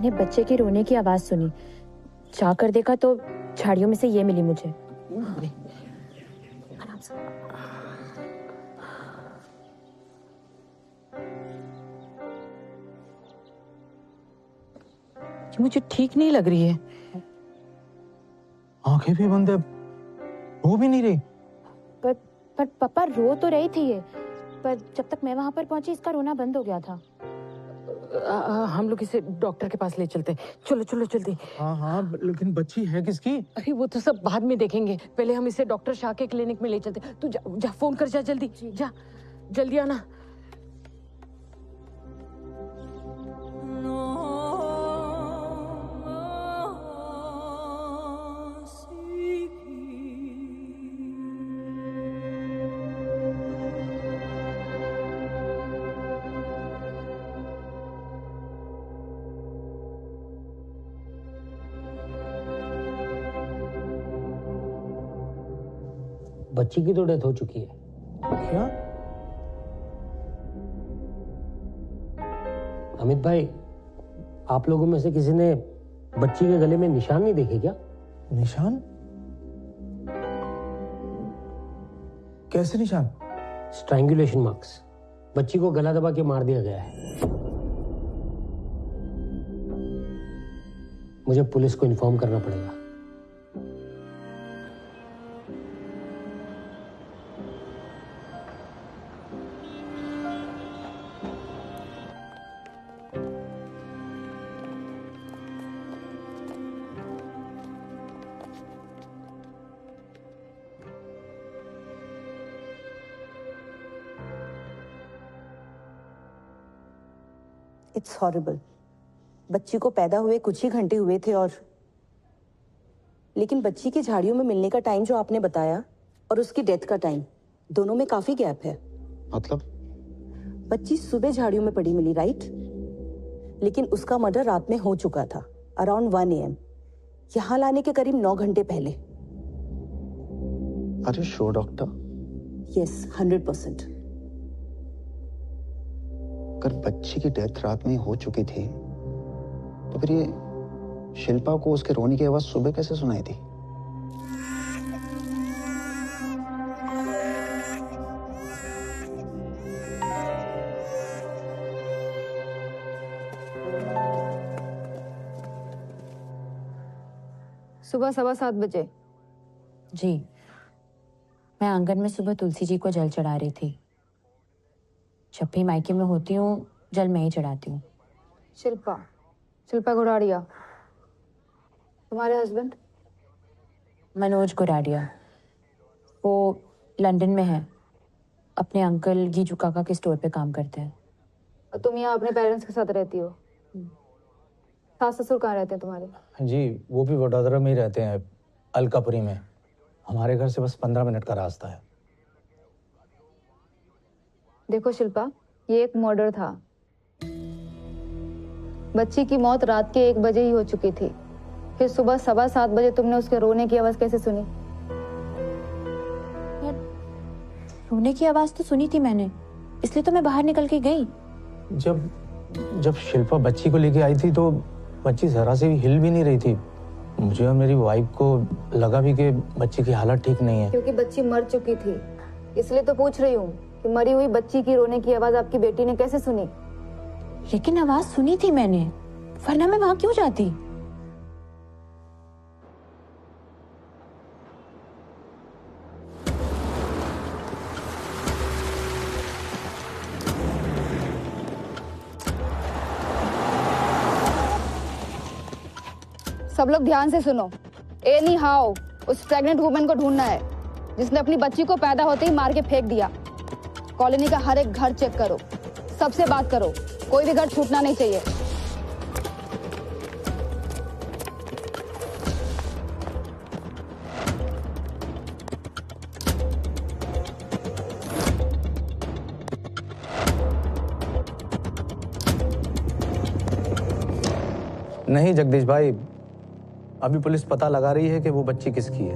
मैंने बच्चे के रोने की आवाज सुनी, जाकर देखा तो झाड़ियों में से ये मिली मुझे। मुझे ठीक नहीं लग रही है। आंखें भी बंद है, रो भी नहीं रही। पर पापा रो तो रही थी ये, पर जब तक मैं वहां पर पहुंची इसका रोना बंद हो गया था। हम लोग इसे डॉक्टर के पास ले चलते। चलो चलो जल्दी। हाँ, लेकिन बच्ची है किसकी? अरे वो तो सब बाद में देखेंगे, पहले हम इसे डॉक्टर शाह के क्लिनिक में ले चलते। तू जा फोन कर, जा जल्दी, जा जल्दी आना। बच्ची की तो डेथ हो चुकी है। क्या? अमित भाई, आप लोगों में से किसी ने बच्ची के गले में निशान नहीं देखे क्या? निशान? कैसे निशान? Strangulation marks. बच्ची को गला दबा के मार दिया गया है। मुझे पुलिस को इन्फॉर्म करना पड़ेगा। It's horrible. बच्ची को पैदा हुए कुछ ही घंटे हुए थे लेकिन बच्ची की झाड़ियों में मिलने का टाइम जो आपने बताया और उसकी डेथ का टाइम, दोनों में काफी गैप है। मतलब? बच्ची सुबह झाड़ियों में पड़ी मिली, राइट? लेकिन उसका मर्डर रात में हो चुका था, अराउंड 1 AM, यहां लाने के करीब 9 घंटे पहले। Are you sure doctor? Yes, 100%। अगर बच्ची की डेथ रात में हो चुकी थी तो फिर ये शिल्पा को उसके रोने की आवाज सुबह कैसे सुनाई थी? सुबह 7:15 बजे। जी, मैं आंगन में सुबह तुलसी जी को जल चढ़ा रही थी। जब भी मायके में होती हूँ जल मैं ही चढ़ाती हूँ। शिल्पा गुराड़िया, तुम्हारे हस्बैंड? मनोज गुराड़िया, वो लंदन में है, अपने अंकल गीजू काका के स्टोर पे काम करते हैं। और तुम यहाँ अपने पेरेंट्स के साथ रहती हो? सास ससुर कहाँ रहते हैं तुम्हारे? जी, वो भी वडोदरा में ही रहते हैं, अलकापुरी में। हमारे घर से बस 15 मिनट का रास्ता है। देखो शिल्पा, ये एक मर्डर था। बच्ची की मौत रात के 1 बजे ही हो चुकी थी। फिर सुबह 7:15 बजे तुमने उसके रोने की आवाज कैसे सुनी? रोने की आवाज तो सुनी थी मैंने, इसलिए तो मैं बाहर निकल के गई। जब शिल्पा बच्ची को लेके आई थी तो बच्ची जरा से भी हिल भी नहीं रही थी। मुझे और मेरी वाइफ को लगा भी कि बच्ची की हालत ठीक नहीं है। क्योंकि बच्ची मर चुकी थी, इसलिए तो पूछ रही हूँ कि मरी हुई बच्ची की रोने की आवाज आपकी बेटी ने कैसे सुनी? लेकिन आवाज सुनी थी मैंने, वरना मैं वहां क्यों जाती? सब लोग ध्यान से सुनो। एनी हाउ उस प्रेग्नेंट वुमन को ढूंढना है जिसने अपनी बच्ची को पैदा होते ही मार के फेंक दिया। कॉलोनी का हर एक घर चेक करो, सबसे बात करो, कोई भी घर छूटना नहीं चाहिए। नहीं जगदीश भाई, अभी पुलिस पता लगा रही है कि वो बच्ची किसकी है।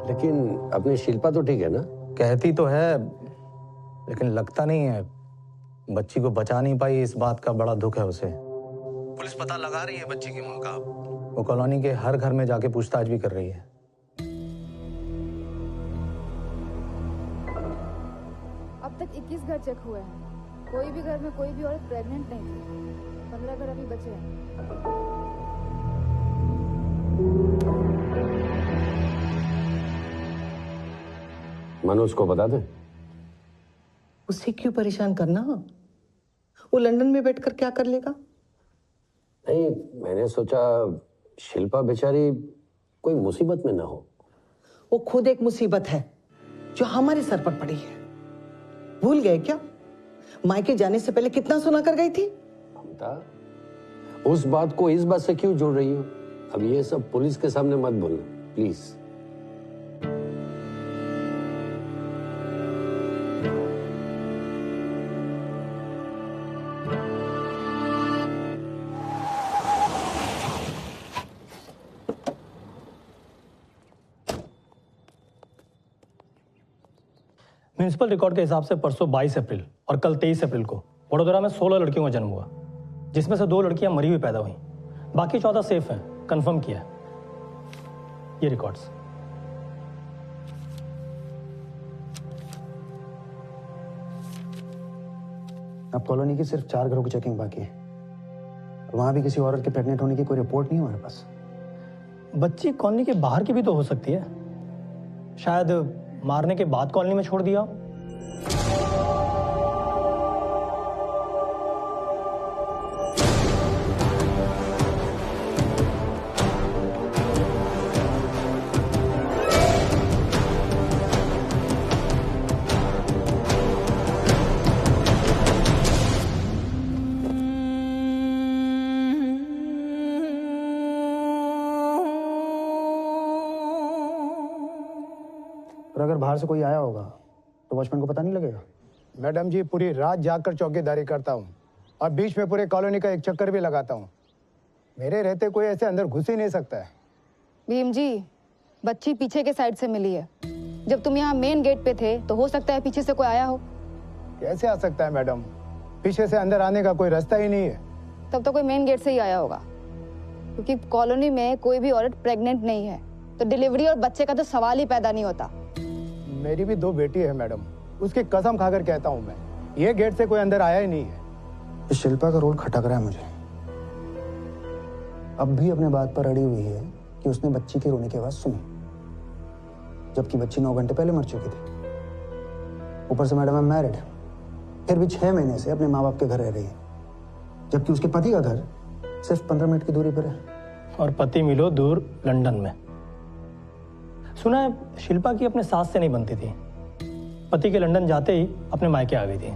लेकिन अपनी शिल्पा तो ठीक है ना? कहती तो है, लेकिन लगता नहीं है। बच्ची को बचा नहीं पाई, इस बात का बड़ा दुख है उसे। पुलिस पता लगा रही है बच्ची की मां का। वो कॉलोनी के हर घर में जाके पूछताछ भी कर रही है। अब तक 21 घर चेक हुए हैं, कोई भी घर में कोई भी औरत प्रेग्नेंट नहीं थी। 15 घर अभी बचे हैं। मनोज को बता दे। उसे क्यों परेशान करना? वो लंदन में बैठकर क्या कर लेगा? नहीं, मैंने सोचा शिल्पा बेचारी कोई मुसीबत में ना हो। वो खुद एक मुसीबत है जो हमारे सर पर पड़ी है। भूल गए क्या मायके जाने से पहले कितना सुना कर गई थी? ममता, उस बात को इस बात से क्यों जोड़ रही हो? अब ये सब पुलिस के सामने मत बोलना प्लीज। म्युनिसिपल रिकॉर्ड के हिसाब से परसों 22 अप्रैल और कल 23 अप्रैल को वडोदरा में 16 लड़कियों का जन्म हुआ, जिसमें से 2 लड़कियां मरी हुई पैदा हुई। बाकी 14 सेफ हैं, कंफर्म किया है। ये रिकॉर्ड्स। अब कॉलोनी की सिर्फ 4 घरों की चेकिंग बाकी है। वहां भी किसी औरत के प्रेग्नेंट होने की कोई रिपोर्ट नहीं है हमारे पास। बच्ची कॉलोनी के बाहर की भी तो हो सकती है, शायद मारने के बाद कॉलोनी में छोड़ दिया। और अगर बाहर से कोई आया होगा तो वॉचमैन को पता नहीं लगेगा? मैडम जी, पूरी रात जागकर चौकीदारी करता हूँ और बीच में पूरे कॉलोनी का एक चक्कर भी लगाता हूँ। मेरे रहते कोई ऐसे अंदर घुस ही नहीं सकता है। भीम जी, बच्ची पीछे के साइड से मिली है। जब तुम यहाँ मेन गेट पे थे तो हो सकता है पीछे से कोई आया हो। कैसे आ सकता है मैडम? पीछे से अंदर आने का कोई रास्ता ही नहीं है। तब तो कोई मेन गेट से ही आया होगा, क्योंकि कॉलोनी में कोई भी औरत प्रेग्नेंट नहीं है, तो डिलीवरी और बच्चे का तो सवाल ही पैदा नहीं होता। मेरी भी 2 बेटी है मैडम, उसकी कसम खाकर कहता हूँ मैं, ये गेट से कोई अंदर आया ही नहीं है। इस शिल्पा का रोल खटक रहा है मुझे। अब भी अपने बात पर अड़ी हुई है कि उसने बच्ची की रोने की आवाज सुनी, जबकि बच्ची 9 घंटे पहले मर चुकी थी। ऊपर से मैडम है मैरिड, फिर भी 6 महीने से अपने माँ बाप के घर रह रही है, जबकि उसके पति का घर सिर्फ 15 मिनट की दूरी पर है। और पति मिलो दूर लंदन में। सुना है शिल्पा की अपने सास से नहीं बनती थी, पति के लंदन जाते ही अपने मायके आ गई थी।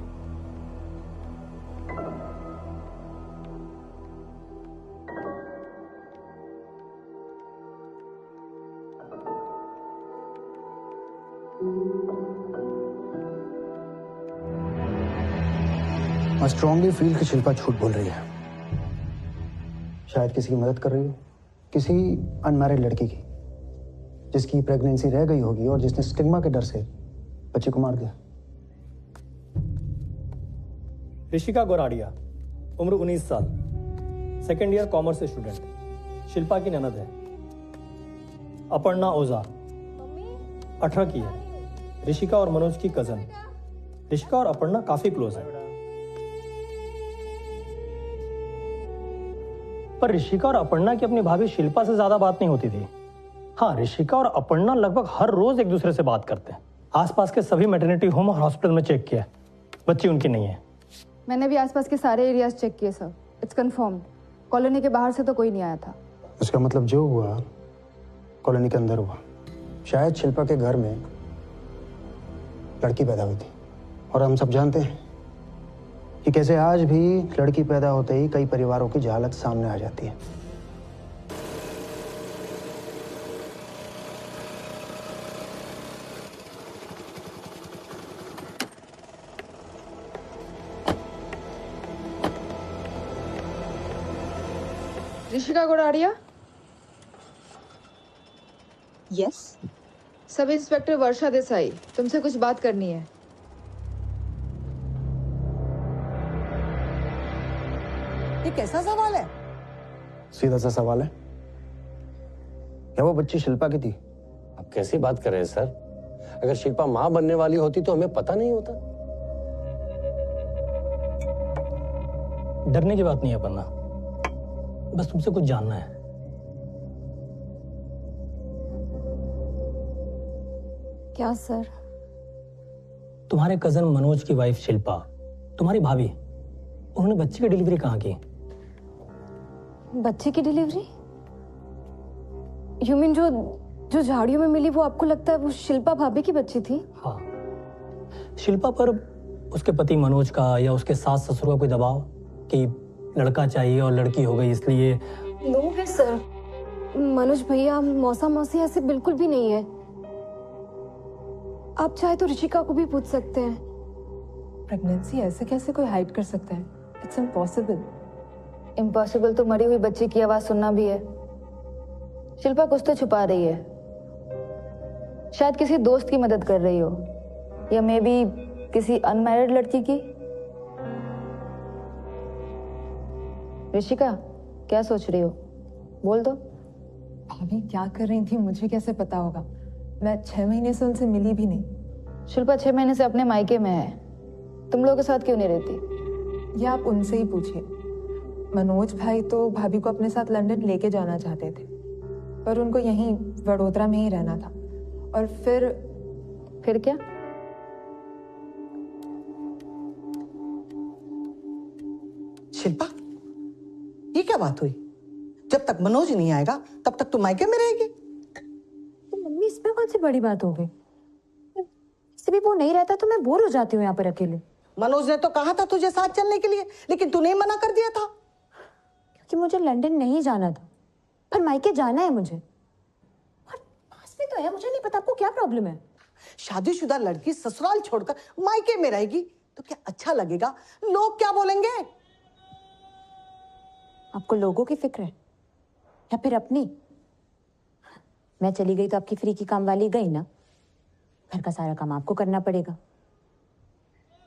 मैं स्ट्रांगली फील कि शिल्पा झूठ बोल रही है। शायद किसी की मदद कर रही हो, किसी अनमैरिड लड़की की, जिसकी प्रेगनेंसी रह गई होगी और जिसने स्टिग्मा के डर से बच्चे को मार दिया। ऋषिका गोराडिया, उम्र 19 साल, second year commerce student, Shilpa की ननद है। अपर्णा ओझा, 18 की है, ऋषिका और मनोज की कजन। ऋषिका और अपर्णा काफी क्लोज है, पर ऋषिका और अपर्णा की अपनी भाभी शिल्पा से ज्यादा बात नहीं होती थी। हाँ, ऋषिका और अपर्णा लगभग हर रोज एक दूसरे से बात करते हैं। आसपास के सभी मैटरनिटी होम और हॉस्पिटल में चेक किया, बच्ची उनकी नहीं है। मैंने भी आसपास के सारे एरियाज चेक किए सर, इट्स कंफर्म्ड। कॉलोनी के बाहर से तो कोई नहीं आया था। इसका मतलब जो हुआ कॉलोनी के अंदर हुआ। शायद शिल्पा के घर में लड़की पैदा हुई थी, और हम सब जानते हैं कि कैसे आज भी लड़की पैदा होते ही कई परिवारों की जहालत सामने आ जाती है। Rishika Goradia? Yes. Sub inspector Varsha Desai, तुमसे कुछ बात करनी है। ये कैसा सवाल है? सीधा सा सवाल है, क्या वो बच्ची शिल्पा की थी? आप कैसी बात कर रहे हैं सर? अगर शिल्पा मां बनने वाली होती तो हमें पता नहीं होता। डरने की बात नहीं है पन्ना, बस तुमसे कुछ जानना है। क्या सर? तुम्हारे कजन मनोज की वाइफ शिल्पा, तुम्हारी भाभी, उन्होंने बच्चे की डिलीवरी कहाँ की? बच्चे की डिलीवरी? यू मीन जो जो झाड़ियों में मिली, वो आपको लगता है वो शिल्पा भाभी की बच्ची थी? हाँ, शिल्पा पर उसके पति मनोज का या उसके सास ससुर का कोई दबाव कि लड़का चाहिए और लड़की हो गई इसलिए? नो है सर, मनोज भैया, मौसा मौसी ऐसे बिल्कुल भी नहीं है। आप चाहे तो ऋषिका को भी पूछ सकते हैं। प्रेगनेंसी ऐसे कैसे कोई हाइड कर सकता है? It's impossible. इम्पॉसिबल तो मरी हुई बच्ची की आवाज सुनना भी है। शिल्पा कुछ तो छुपा रही है, शायद किसी दोस्त की मदद कर रही हो, या मे बी किसी अनमैरिड लड़की की। ऋषिका, क्या सोच रही हो? बोल दो। भाभी क्या कर रही थी मुझे कैसे पता होगा? मैं 6 महीने से उनसे मिली भी नहीं। शिल्पा 6 महीने से अपने मायके में है, तुम लोगों के साथ क्यों नहीं रहती? ये आप उनसे ही पूछिए। मनोज भाई तो भाभी को अपने साथ लंदन लेके जाना चाहते थे, पर उनको यहीं वडोदरा में ही रहना था। और फिर क्या? शिल्पा, ये क्या बात हुई? जब तक मनोज नहीं आएगा तब तक तू मायके में रहेगी? तो मम्मी, इसमें कौन सी बड़ी बात हो गई? इससे भी वो नहीं रहता तो मैं बोर हो जाती हूँ यहाँ पर अकेले। मनोज ने तो कहा था तुझे साथ चलने के लिए, लेकिन तूने मना कर दिया था। क्योंकि मुझे लंदन नहीं जाना था, पर मायके जाना है मुझे। और पास में तो है, मुझे नहीं पता आपको क्या प्रॉब्लम है। शादीशुदा लड़की ससुराल छोड़कर मायके में रहेगी तो क्या अच्छा लगेगा? लोग क्या बोलेंगे? आपको लोगों की फिक्र है या फिर अपनी? मैं चली गई तो आपकी फ्री की काम वाली गई ना, घर का सारा काम आपको करना पड़ेगा।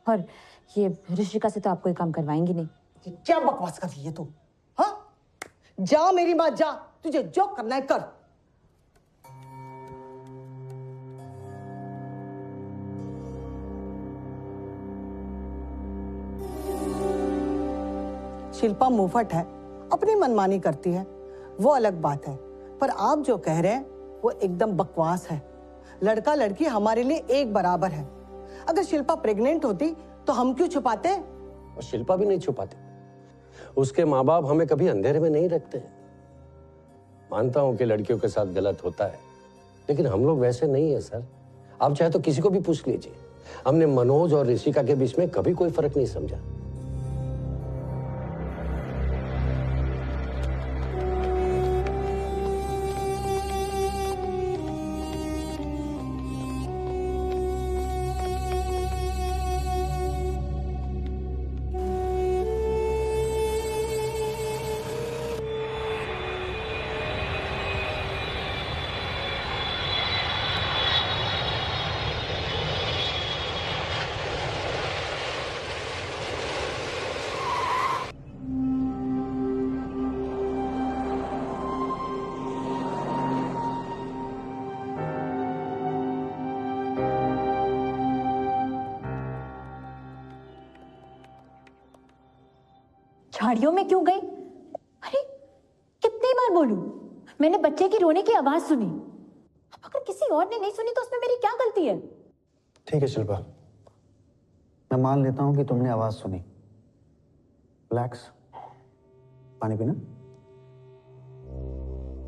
और ये ऋषिका से तो आप कोई काम करवाएंगी नहीं। क्या बकवास कर रही है तू? हाँ, जा मेरी माँ जा, तुझे जो करना है कर। शिल्पा मुफट है, अपनी मनमानी करती है, वो अलग बात है, पर आप जो कह रहे हैं वो एकदम बकवास है। लड़का लड़की हमारे लिए एक बराबर है। अगर शिल्पा प्रेग्नेंट होती तो हम क्यों छुपाते? और शिल्पा भी नहीं छुपाती। उसके माँ बाप हमें कभी अंधेरे में नहीं रखते हैं। मानता हूं कि लड़कियों के साथ गलत होता है, लेकिन हम लोग वैसे नहीं है सर। आप चाहे तो किसी को भी पूछ लीजिए, हमने मनोज और ऋषिका के बीच में कभी कोई फर्क नहीं समझा। झाड़ियों में क्यों गई? अरे कितनी बार बोलूं, मैंने बच्चे की रोने की आवाज सुनी। अब अगर किसी और ने नहीं सुनी तो उसमें मेरी क्या गलती है? ठीक है शिल्पा, मैं मान लेता हूं कि तुमने आवाज सुनी। रिलैक्स, पानी पीना?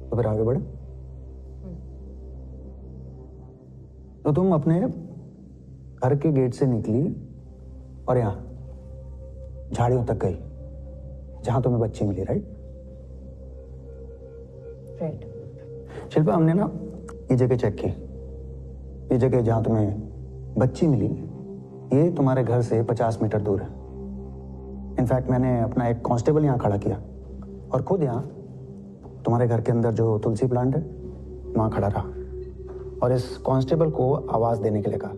तो फिर आगे बढ़े। तो तुम अपने घर के गेट से निकली और यहां झाड़ियों तक गई जहां तुम्हें बच्ची मिली, राइट? शिल्पा, हमने ना ये जगह चेक की। ये जगह जहां तुम्हें बच्ची मिली, ये तुम्हारे घर से 50 मीटर दूर है। इनफैक्ट मैंने अपना एक कांस्टेबल यहाँ खड़ा किया और खुद यहाँ तुम्हारे घर के अंदर जो तुलसी प्लांट है वहां खड़ा रहा और इस कांस्टेबल को आवाज देने के लिए कहा।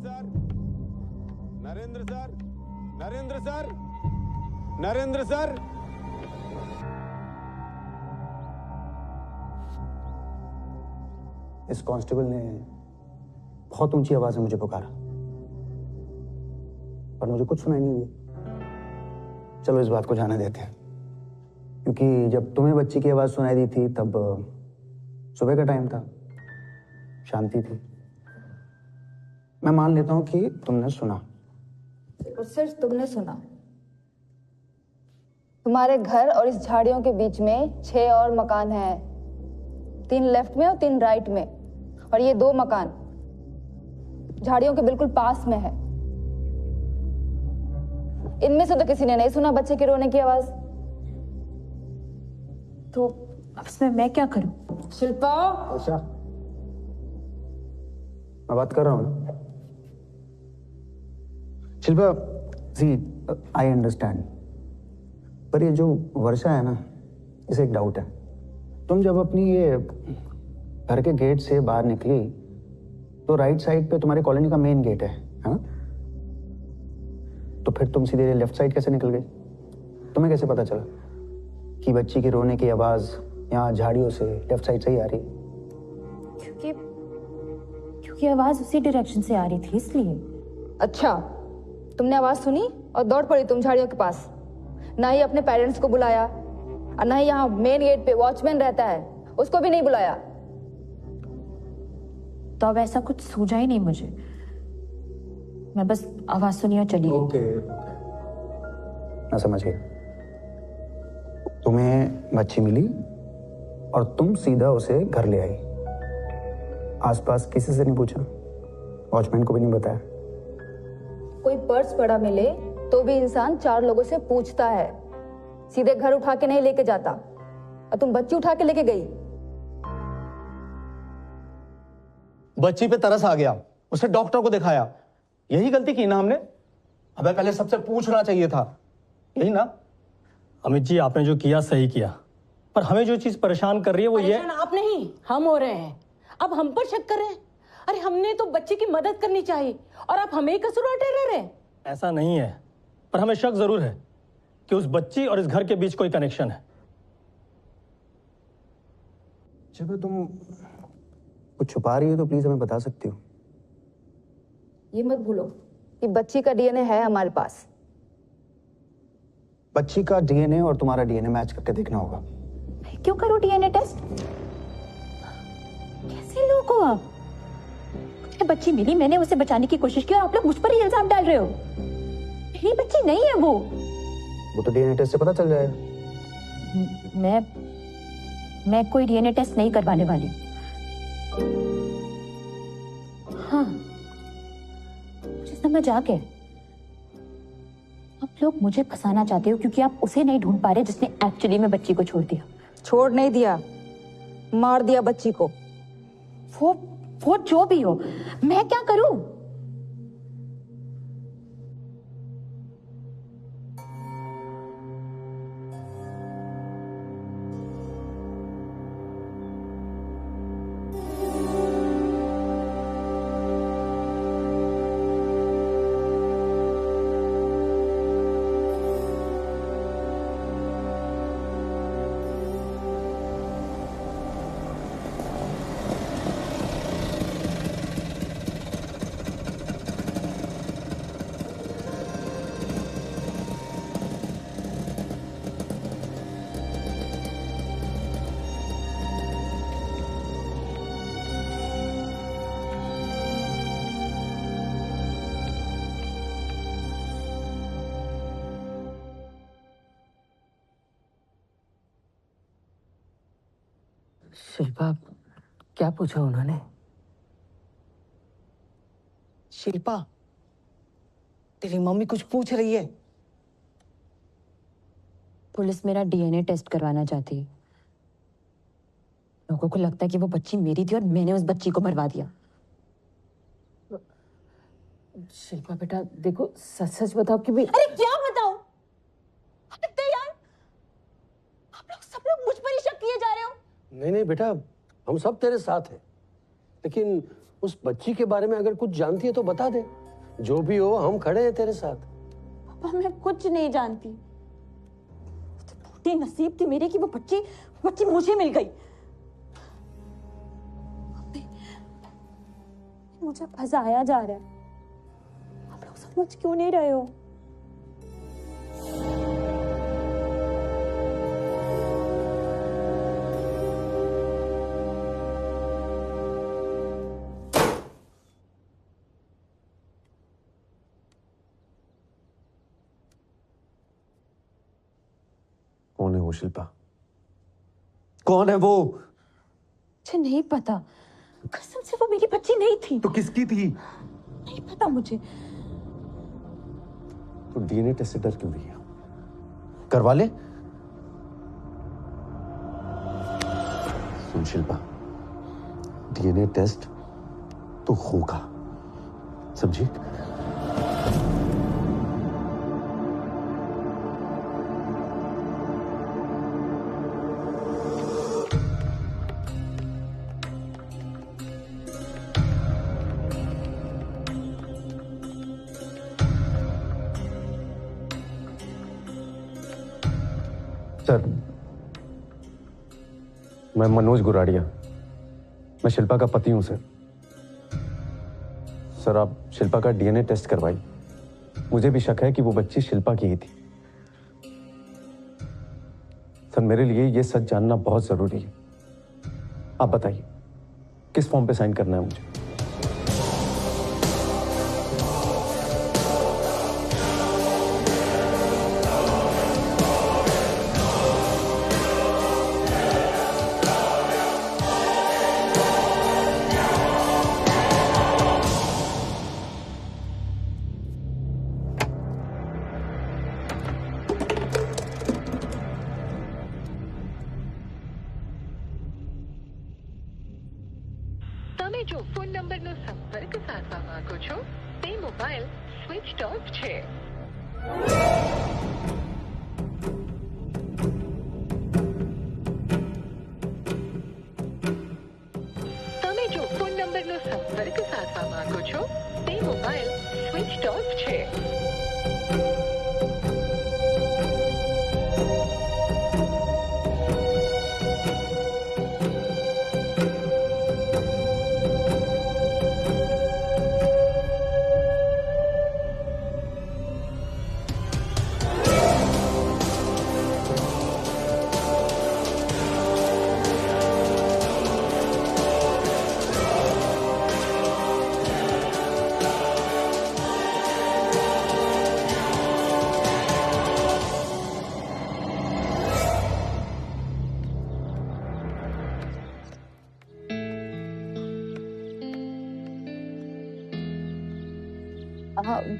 Sir, Narendra sir, Narendra sir, Narendra sir. इस कांस्टेबल ने बहुत ऊंची आवाज में मुझे पुकारा, पर मुझे कुछ सुनाई नहीं दिया। चलो इस बात को जाने देते हैं, क्योंकि जब तुम्हें बच्ची की आवाज सुनाई दी थी तब सुबह का टाइम था, शांति थी। मैं मान लेता हूं कि तुमने सुना। और सिर्फ तुमने सुना। तुम्हारे घर और इस झाड़ियों के बीच में 6 और मकान हैं, 3 लेफ्ट में और 3 राइट में, और ये 2 मकान झाड़ियों के बिल्कुल पास में है। इनमें से तो किसी ने नहीं सुना बच्चे के रोने की आवाज। तो अब इसमें मैं क्या करूं? शिल्पा, अच्छा, मैं बात कर रहा हूं ना। शिल्पा, सी आई अंडरस्टैंड, पर ये जो वर्षा है ना, इसे एक डाउट है। तुम जब अपनी ये घर के गेट से बाहर निकली तो राइट साइड पे तुम्हारी कॉलोनी का मेन गेट है ना? तो फिर तुम सीधे लेफ्ट साइड कैसे निकल गई? तुम्हें कैसे पता चला कि बच्ची की रोने की आवाज यहाँ झाड़ियों से लेफ्ट साइड से ही आ रही? क्योंकि आवाज उसी डायरेक्शन से आ रही थी, इसलिए। अच्छा, तुमने आवाज सुनी और दौड़ पड़ी तुम झाड़ियों के पास। ना ही अपने पेरेंट्स को बुलाया, और ना ही यहाँ मेन गेट पे वॉचमैन रहता है, उसको भी नहीं बुलाया। तो अब ऐसा कुछ सूझा ही नहीं मुझे। मैं बस आवाज सुनी और चली। ओके, मैं समझ गया। तुम्हें बच्ची मिली और तुम सीधा उसे घर ले आई। आसपास किसी से नहीं पूछा, वॉचमैन को भी नहीं बताया? कोई पर्स पड़ा मिले तो भी इंसान 4 लोगों से पूछता है, सीधे घर उठा के नहीं लेके जाता। और तुम बच्ची उठा के लेके गई। बच्ची पे तरस आ गया, उसे डॉक्टर को दिखाया, यही गलती की ना हमने? अबे पहले सबसे पूछना चाहिए था, यही ना? अमित जी, आपने जो किया सही किया, पर हमें जो चीज परेशान कर रही है वो ये। आप नहीं, हम हो रहे हैं। अब हम पर शक कर रहे हैं। अरे हमने तो बच्ची की मदद करनी चाहिए और आप हमें कसूरवार ठहरा रहे हैं। ऐसा नहीं है, पर हमें शक जरूर है कि उस बच्ची और इस घर के बीच कोई कनेक्शन है। जब तुम कुछ छुपा रही हो तो प्लीज हमें बता सकती हो। ये मत भूलो कि बच्ची का डीएनए है हमारे पास। बच्ची का डीएनए और तुम्हारा डीएनए मैच करके देखना होगा। क्यों करूं डीएनए टेस्ट? कैसे लोग हो आप? मुझे बच्ची मिली, मैंने उसे बचाने की कोशिश की और आप लोग मुझ पर ही इल्जाम डाल रहे हो। मेरी बच्ची नहीं है वो। तो डीएनए टेस्ट से पता चल जाएगा। मैं कोई डीएनए टेस्ट नहीं करवाने वाली। हाँ, मुझे समझ आ गया। आप लोग मुझे फंसाना चाहते हो क्योंकि आप उसे नहीं ढूंढ पा रहे जिसने एक्चुअली में बच्ची को छोड़ दिया। छोड़ नहीं दिया, मार दिया बच्ची को। वो जो भी हो, मैं क्या करूं? शिल्पा, क्या पूछा उन्होंने? शिल्पा, तेरी मम्मी कुछ पूछ रही है। पुलिस मेरा डीएनए टेस्ट करवाना चाहती है। लोगों को लगता है कि वो बच्ची मेरी थी और मैंने उस बच्ची को मरवा दिया। शिल्पा बेटा देखो, सच सच बताओ कि भी। अरे क्या बताओ? अरे यार, आप लोग सब लोग मुझ पर ही शक किए जा रहे हो। नहीं नहीं बेटा, हम सब तेरे साथ हैं, लेकिन उस बच्ची के बारे में अगर कुछ जानती है तो बता दे। जो भी हो, हम खड़े हैं तेरे साथ। पापा मैं कुछ नहीं जानती। तो फूटी नसीब थी मेरी कि वो बच्ची मुझे मिल गई। मुझे फंसाया जा रहा है। आप लोग समझ क्यों नहीं रहे हो? कौन है वो शिल्पा? कौन है वो? मुझे नहीं पता, कसम से वो मेरी बच्ची नहीं थी। तो किसकी थी? नहीं पता मुझे। तो डीएनए टेस्ट से डर क्यों रही है? करवा ले। सुन शिल्पा, डीएनए टेस्ट तो होगा, समझी? सर, मैं मनोज गुराड़िया, मैं शिल्पा का पति हूं सर। सर, आप शिल्पा का डीएनए टेस्ट करवाइए। मुझे भी शक है कि वो बच्ची शिल्पा की ही थी। सर, मेरे लिए ये सच जानना बहुत जरूरी है। आप बताइए, किस फॉर्म पे साइन करना है मुझे? તમે જો ફોન નંબરનો સંપર્ક સાધવા માંગો છો તે મોબાઈલ સ્વિચ ઓફ છે। તમે જો ફોન નંબરનો સંપર્ક સાધવા માંગો છો તે મોબાઈલ સ્વિચ ઓફ છે।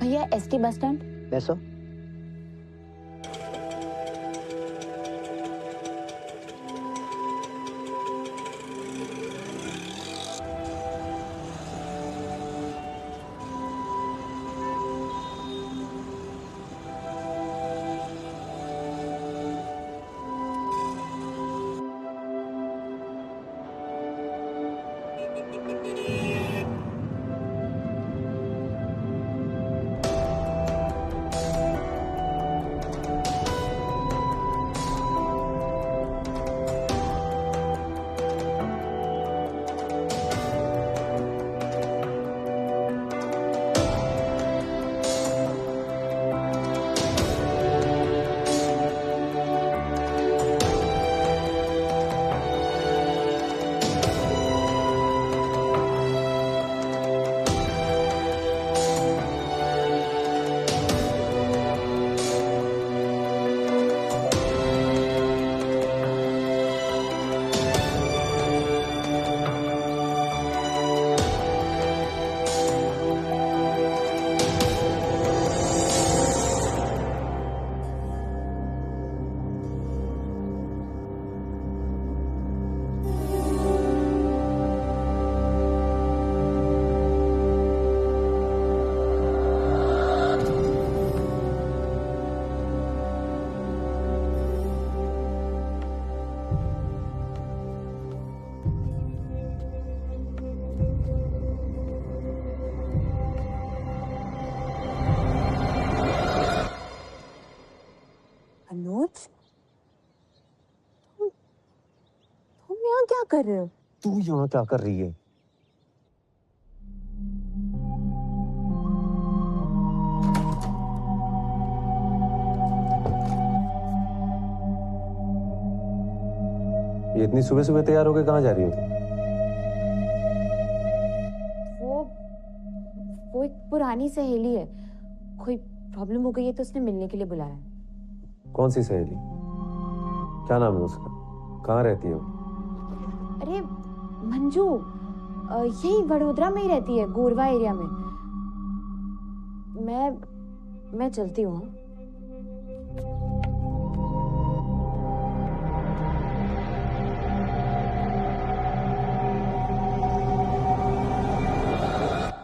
भैया एसटी बस स्टैंड। बैसो। कर रहे हो? तू यहाँ क्या कर रही है? ये इतनी सुबह सुबह तैयार होकर कहाँ जा रही हो तुम? वो एक पुरानी सहेली है, कोई प्रॉब्लम हो गई है तो उसने मिलने के लिए बुलाया है। कौन सी सहेली? क्या नाम है उसका? कहाँ रहती है वो? अरे मंजू, यही वडोदरा में ही रहती है, गोरवा एरिया में। मैं चलती हूँ।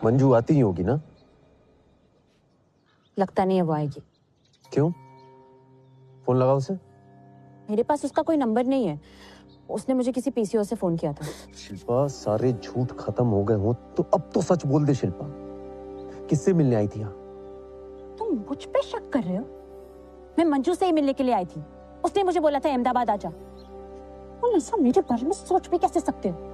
मंजू आती ही होगी ना? लगता नहीं है वो आएगी। क्यों? फोन लगाओ उसे। मेरे पास उसका कोई नंबर नहीं है, उसने मुझे किसी पीसीओ से फोन किया था। शिल्पा, सारे झूठ खत्म हो गए हो तो अब तो सच बोल दे शिल्पा, किससे मिलने आई थी यहाँ? तुम मुझ पे शक कर रहे हो? मैं मंजू से ही मिलने के लिए आई थी, उसने मुझे बोला था अहमदाबाद आजा। तुम ऐसा मेरे बारे में सोच भी कैसे सकते हो?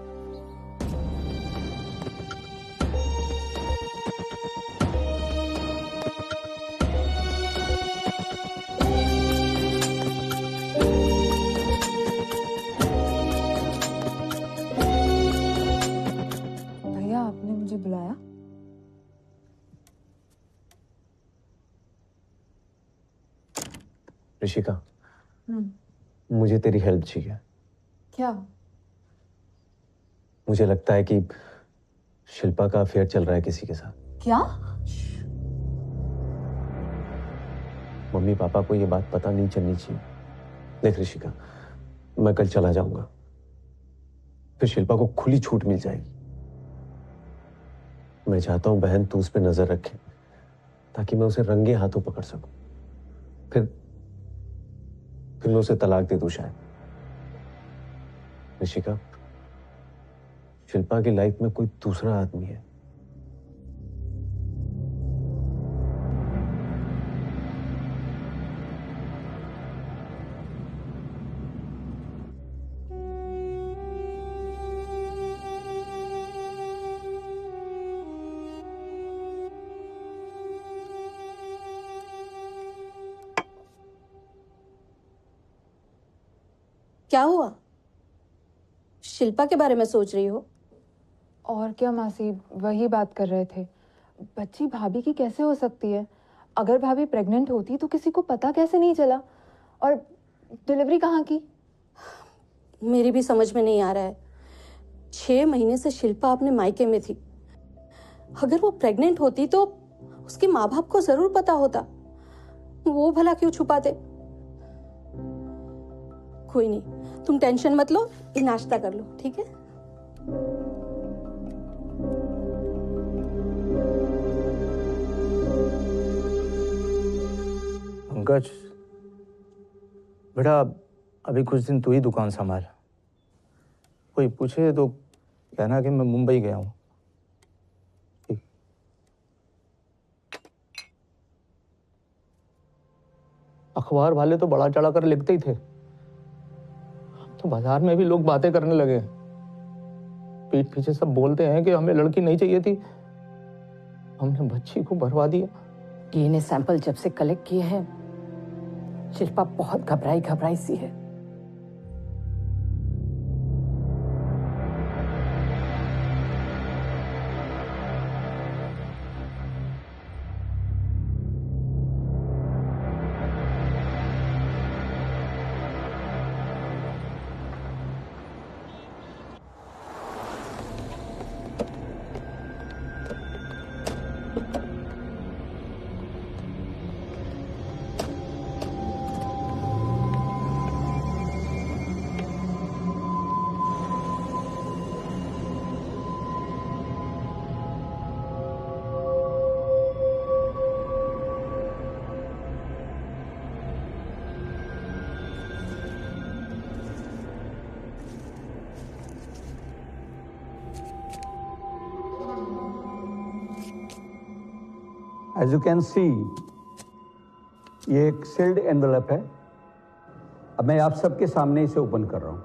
आपने मुझे बुलाया? ऋषिका, मुझे तेरी हेल्प चाहिए। क्या? मुझे लगता है कि शिल्पा का अफेयर चल रहा है किसी के साथ। क्या? मम्मी पापा को ये बात पता नहीं चलनी चाहिए। देख ऋषिका, मैं कल चला जाऊंगा, फिर शिल्पा को खुली छूट मिल जाएगी। मैं चाहता हूं बहन तू उस पर नजर रखे ताकि मैं उसे रंगे हाथों पकड़ सकूं। फिर मैं उसे तलाक दे दूं शायद। ऋषिका, शिल्पा की लाइफ में कोई दूसरा आदमी है। क्या हुआ? शिल्पा के बारे में सोच रही हो? और क्या मासी, वही बात कर रहे थे। बच्ची भाभी की कैसे हो सकती है? अगर भाभी प्रेग्नेंट होती तो किसी को पता कैसे नहीं चला? और डिलीवरी कहाँ की? मेरी भी समझ में नहीं आ रहा है। 6 महीने से शिल्पा अपने मायके में थी। अगर वो प्रेग्नेंट होती तो उसके माँ बाप को जरूर पता होता। वो भला क्यों छुपाते? कोई नहीं, तुम टेंशन मत लो, ये नाश्ता कर लो, ठीक है? पंकज बेटा, अभी कुछ दिन तू ही दुकान संभाल। कोई पूछे तो कहना कि मैं मुंबई गया हूँ। अखबार वाले तो बड़ा चढ़ा कर लिखते ही थे, तो बाजार में भी लोग बातें करने लगे। पीठ पीछे सब बोलते हैं कि हमें लड़की नहीं चाहिए थी, हमने बच्ची को भरवा दिया। डीएनए सैंपल जब से कलेक्ट किए हैं, शिल्पा बहुत घबराई सी है। As you can see, ये एक सील्ड एनवेलप है। अब मैं आप सबके सामने इसे ओपन कर रहा हूं।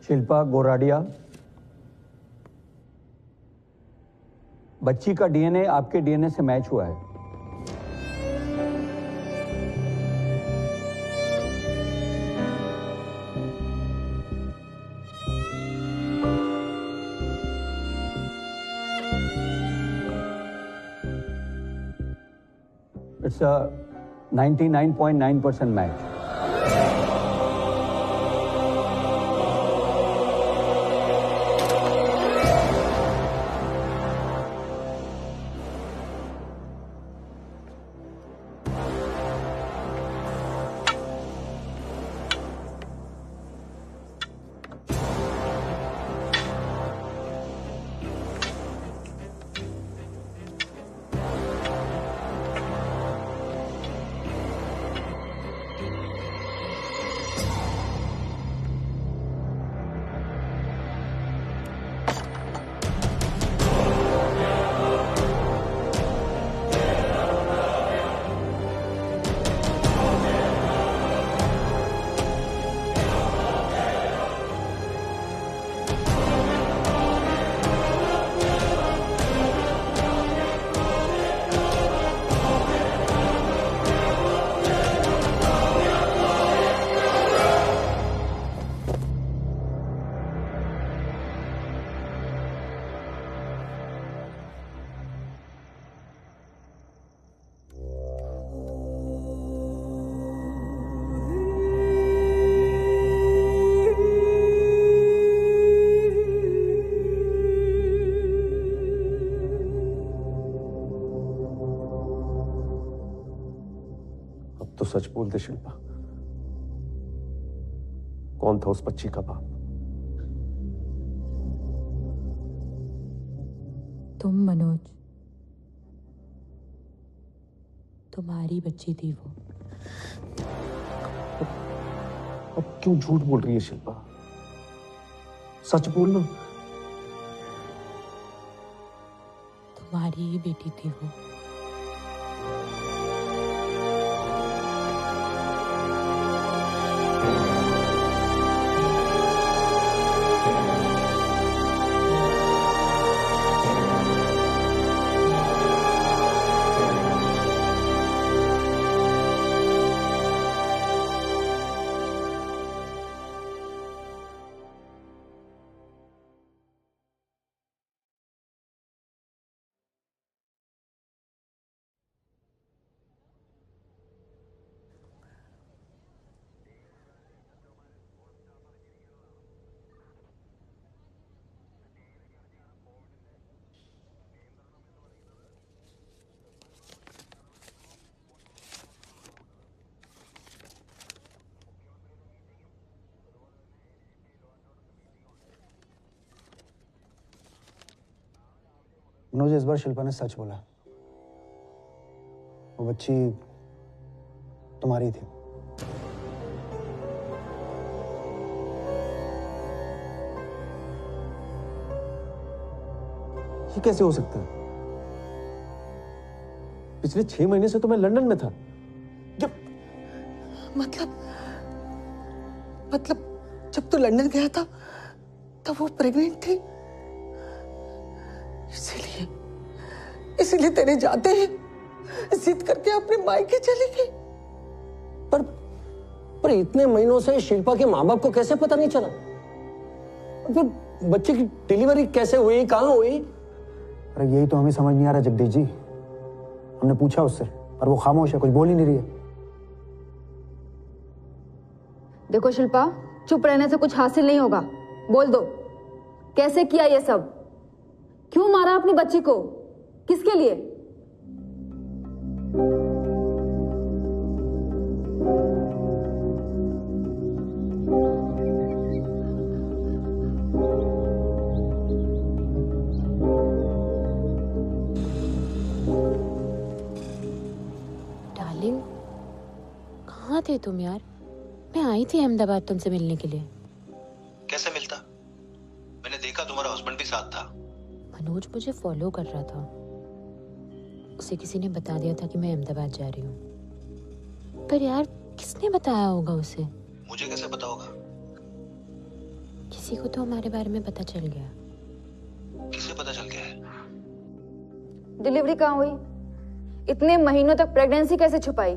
शिल्पा गोराडिया, बच्ची का डीएनए आपके डीएनए से मैच हुआ है। It's a 99.9% match. तो सच बोल दे शिल्पा, कौन था उस बच्ची का बाप? तुम मनोज, तुम्हारी बच्ची थी वो। अब क्यों झूठ बोल रही है शिल्पा? सच बोलना। तुम्हारी ही बेटी थी वो। मनोज, इस बार शिल्पा ने सच बोला। वो बच्ची तुम्हारी थी। ये कैसे हो सकता है? पिछले 6 महीने से तो मैं लंदन में था। मतलब जब तू लंदन गया था तब वो प्रेग्नेंट थी, इसीलिए तेरे जाते ही जिद करके अपने मायके चली गई। पर इतने महीनों से शिल्पा के माँ बाप को कैसे पता नहीं चला? फिर बच्चे की डिलीवरी कैसे हुई, कहाँ हुई? अरे यही तो हमें समझ नहीं आ रहा जगदीश जी। हमने पूछा उससे पर वो खामोश है, कुछ बोल ही नहीं रही है। देखो शिल्पा, चुप रहने से कुछ हासिल नहीं होगा। बोल दो, कैसे किया ये सब? क्यों मारा अपनी बच्ची को? किसके लिए? डार्लिंग, कहाँ थे तुम यार? मैं आई थी अहमदाबाद तुमसे मिलने के लिए। कैसे मिलता? मैंने देखा तुम्हारा हस्बैंड भी साथ था। मनोज मुझे फॉलो कर रहा था। उसे किसी ने बता दिया था कि मैं अहमदाबाद जा रही हूँ। पर यार किसने बताया होगा उसे? मुझे कैसे पता होगा? किसी को तो हमारे बारे में पता चल गया। किसे पता चल गया है? डिलीवरी कहाँ हुई? इतने महीनों तक प्रेगनेंसी कैसे छुपाई?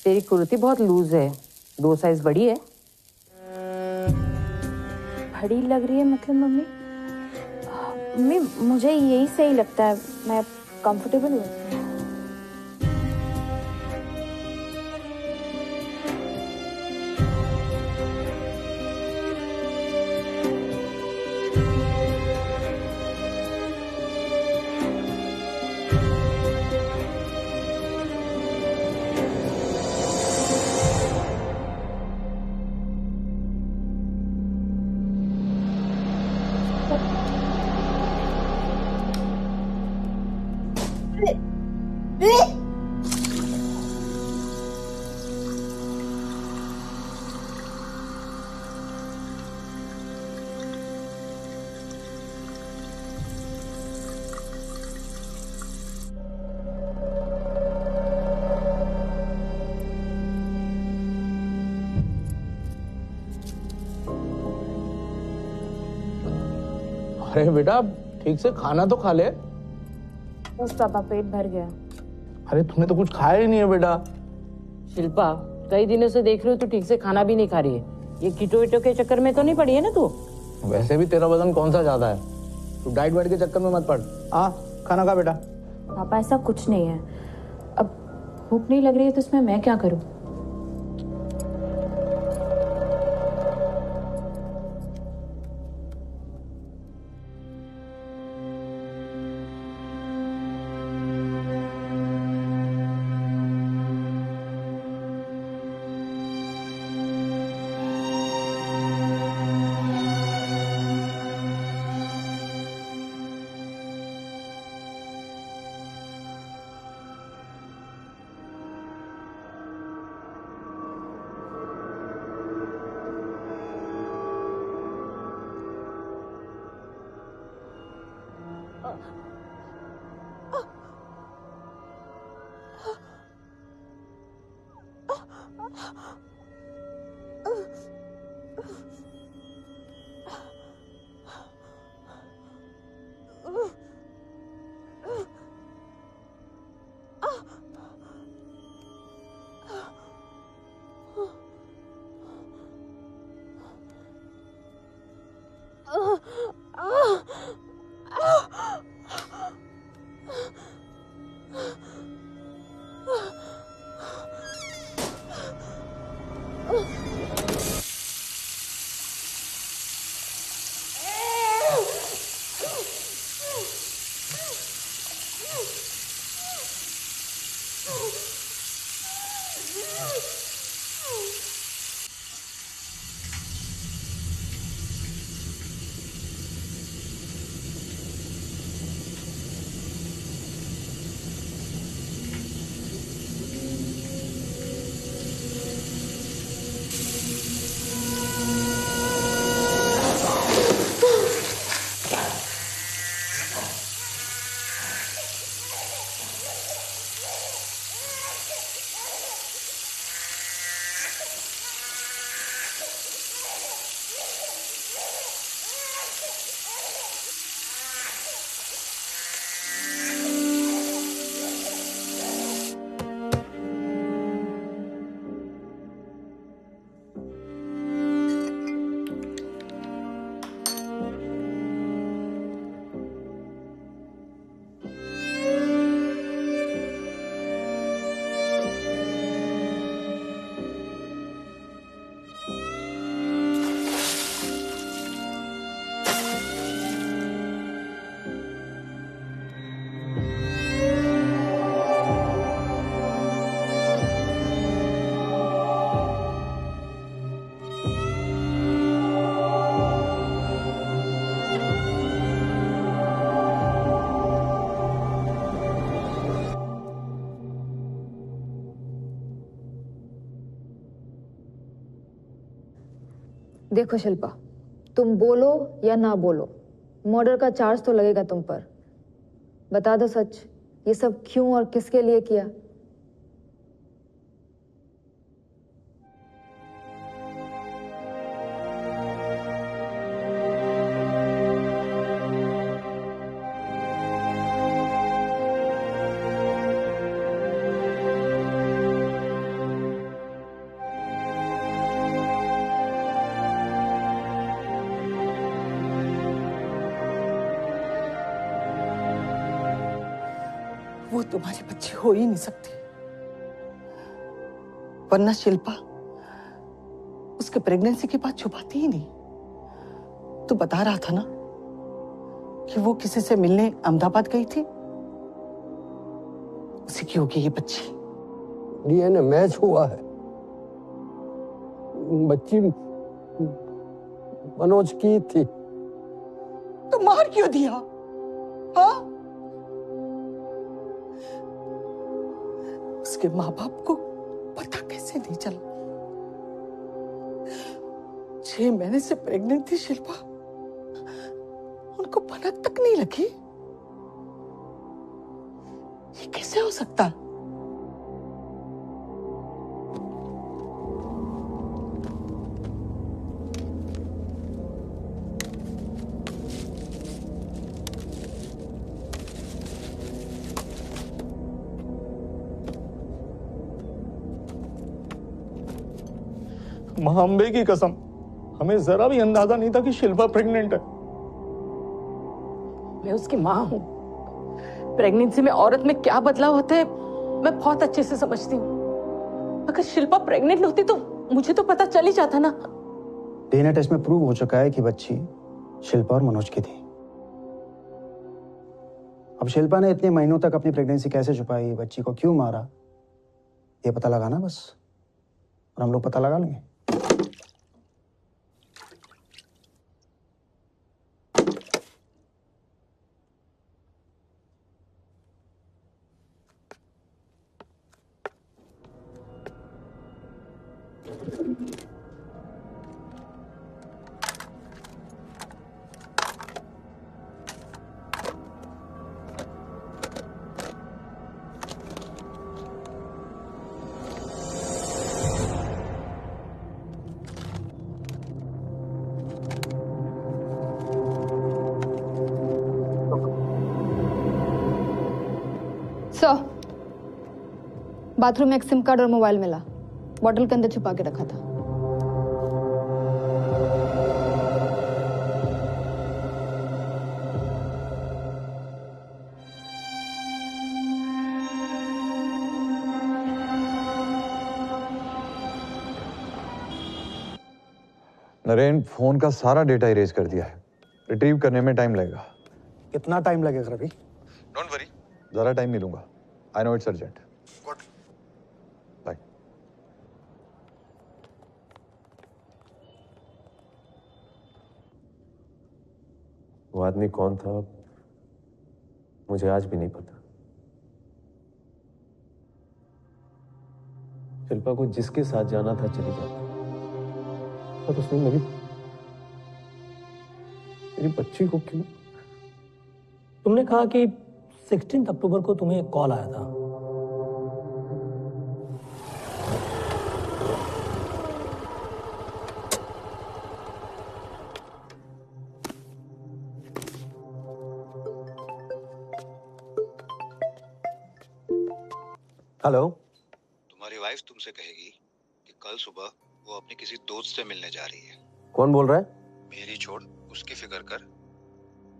तेरी कुर्ती बहुत लूज है, 2 साइज बड़ी है। बड़ी लग रही है मतलब मम्मी? मम्मी मुझे यही सही लगता है, मैं कंफर्टेबल हूँ। अरे बेटा ठीक से खाना तो खा ले। बस पापा पेट भर गया। अरे तूने तो कुछ खाया ही नहीं है बेटा। शिल्पा कई दिनों से देख रही हो तू ठीक से खाना भी नहीं खा रही है। ये कीटो वीटो के चक्कर में तो नहीं पड़ी है ना तू? वैसे भी तेरा वजन कौन सा ज्यादा है, तू डाइट वाइट के चक्कर में मत पड़। खाना खा बेटा। पापा ऐसा कुछ नहीं है, अब भूख नहीं लग रही है तो इसमें मैं क्या करूं? देखो शिल्पा, तुम बोलो या ना बोलो, मर्डर का चार्ज तो लगेगा तुम पर। बता दो सच, ये सब क्यों और किसके लिए किया? वो तुम्हारी बच्ची हो ही नहीं सकती, वरना शिल्पा उसके प्रेगनेंसी की बात छुपाती ही नहीं। तू बता रहा था ना कि वो किसी से मिलने अहमदाबाद गई थी, उसी की होगी ये बच्ची। डीएनए मैच हुआ है, बच्ची मनोज की थी। तो मार क्यों दिया? हाँ, उसके माँ बाप को पता कैसे नहीं चला? 6 महीने से प्रेग्नेंट थी शिल्पा, उनको भनक तक नहीं लगी। ये कैसे हो सकता? मां अम्बे की कसम, हमें जरा भी अंदाजा नहीं था कि शिल्पा प्रेग्नेंट है। मैं उसकी माँ हूँ। प्रेगनेंसी में औरत में क्या बदलाव होते हैं मैं बहुत अच्छे से समझती हूँ। अगर शिल्पा प्रेग्नेंट होती तो मुझे तो पता चल ही जाता ना। डीएनए टेस्ट में प्रूव हो चुका है कि बच्ची शिल्पा और मनोज की थी। अब शिल्पा ने इतने महीनों तक अपनी प्रेगनेंसी कैसे छुपाई, बच्ची को क्यों मारा, ये पता लगाना बस, और हम लोग पता लगा लेंगे। बाथरूम में एक सिम कार्ड और मोबाइल मिला, बॉटल के अंदर छुपा के रखा था। नरेन, फोन का सारा डेटा इरेज कर दिया है। रिट्रीव करने में टाइम लगेगा। कितना टाइम लगेगा रवि? डोंट वरी, ज्यादा टाइम नहीं लूंगा। I know it's urgent. Good. Bye. वो आदमी कौन था मुझे आज भी नहीं पता। शिल्पा को जिसके साथ जाना था चली जाती, पर उसने मेरी बच्ची को क्यों? तुमने कहा कि 16 अक्टूबर को तुम्हें एक कॉल आया था। हेलो। तुम्हारी वाइफ तुमसे कहेगी कि कल सुबह वो अपने किसी दोस्त से मिलने जा रही है। कौन बोल रहा है? मेरी छोड़, उसकी फिक्र कर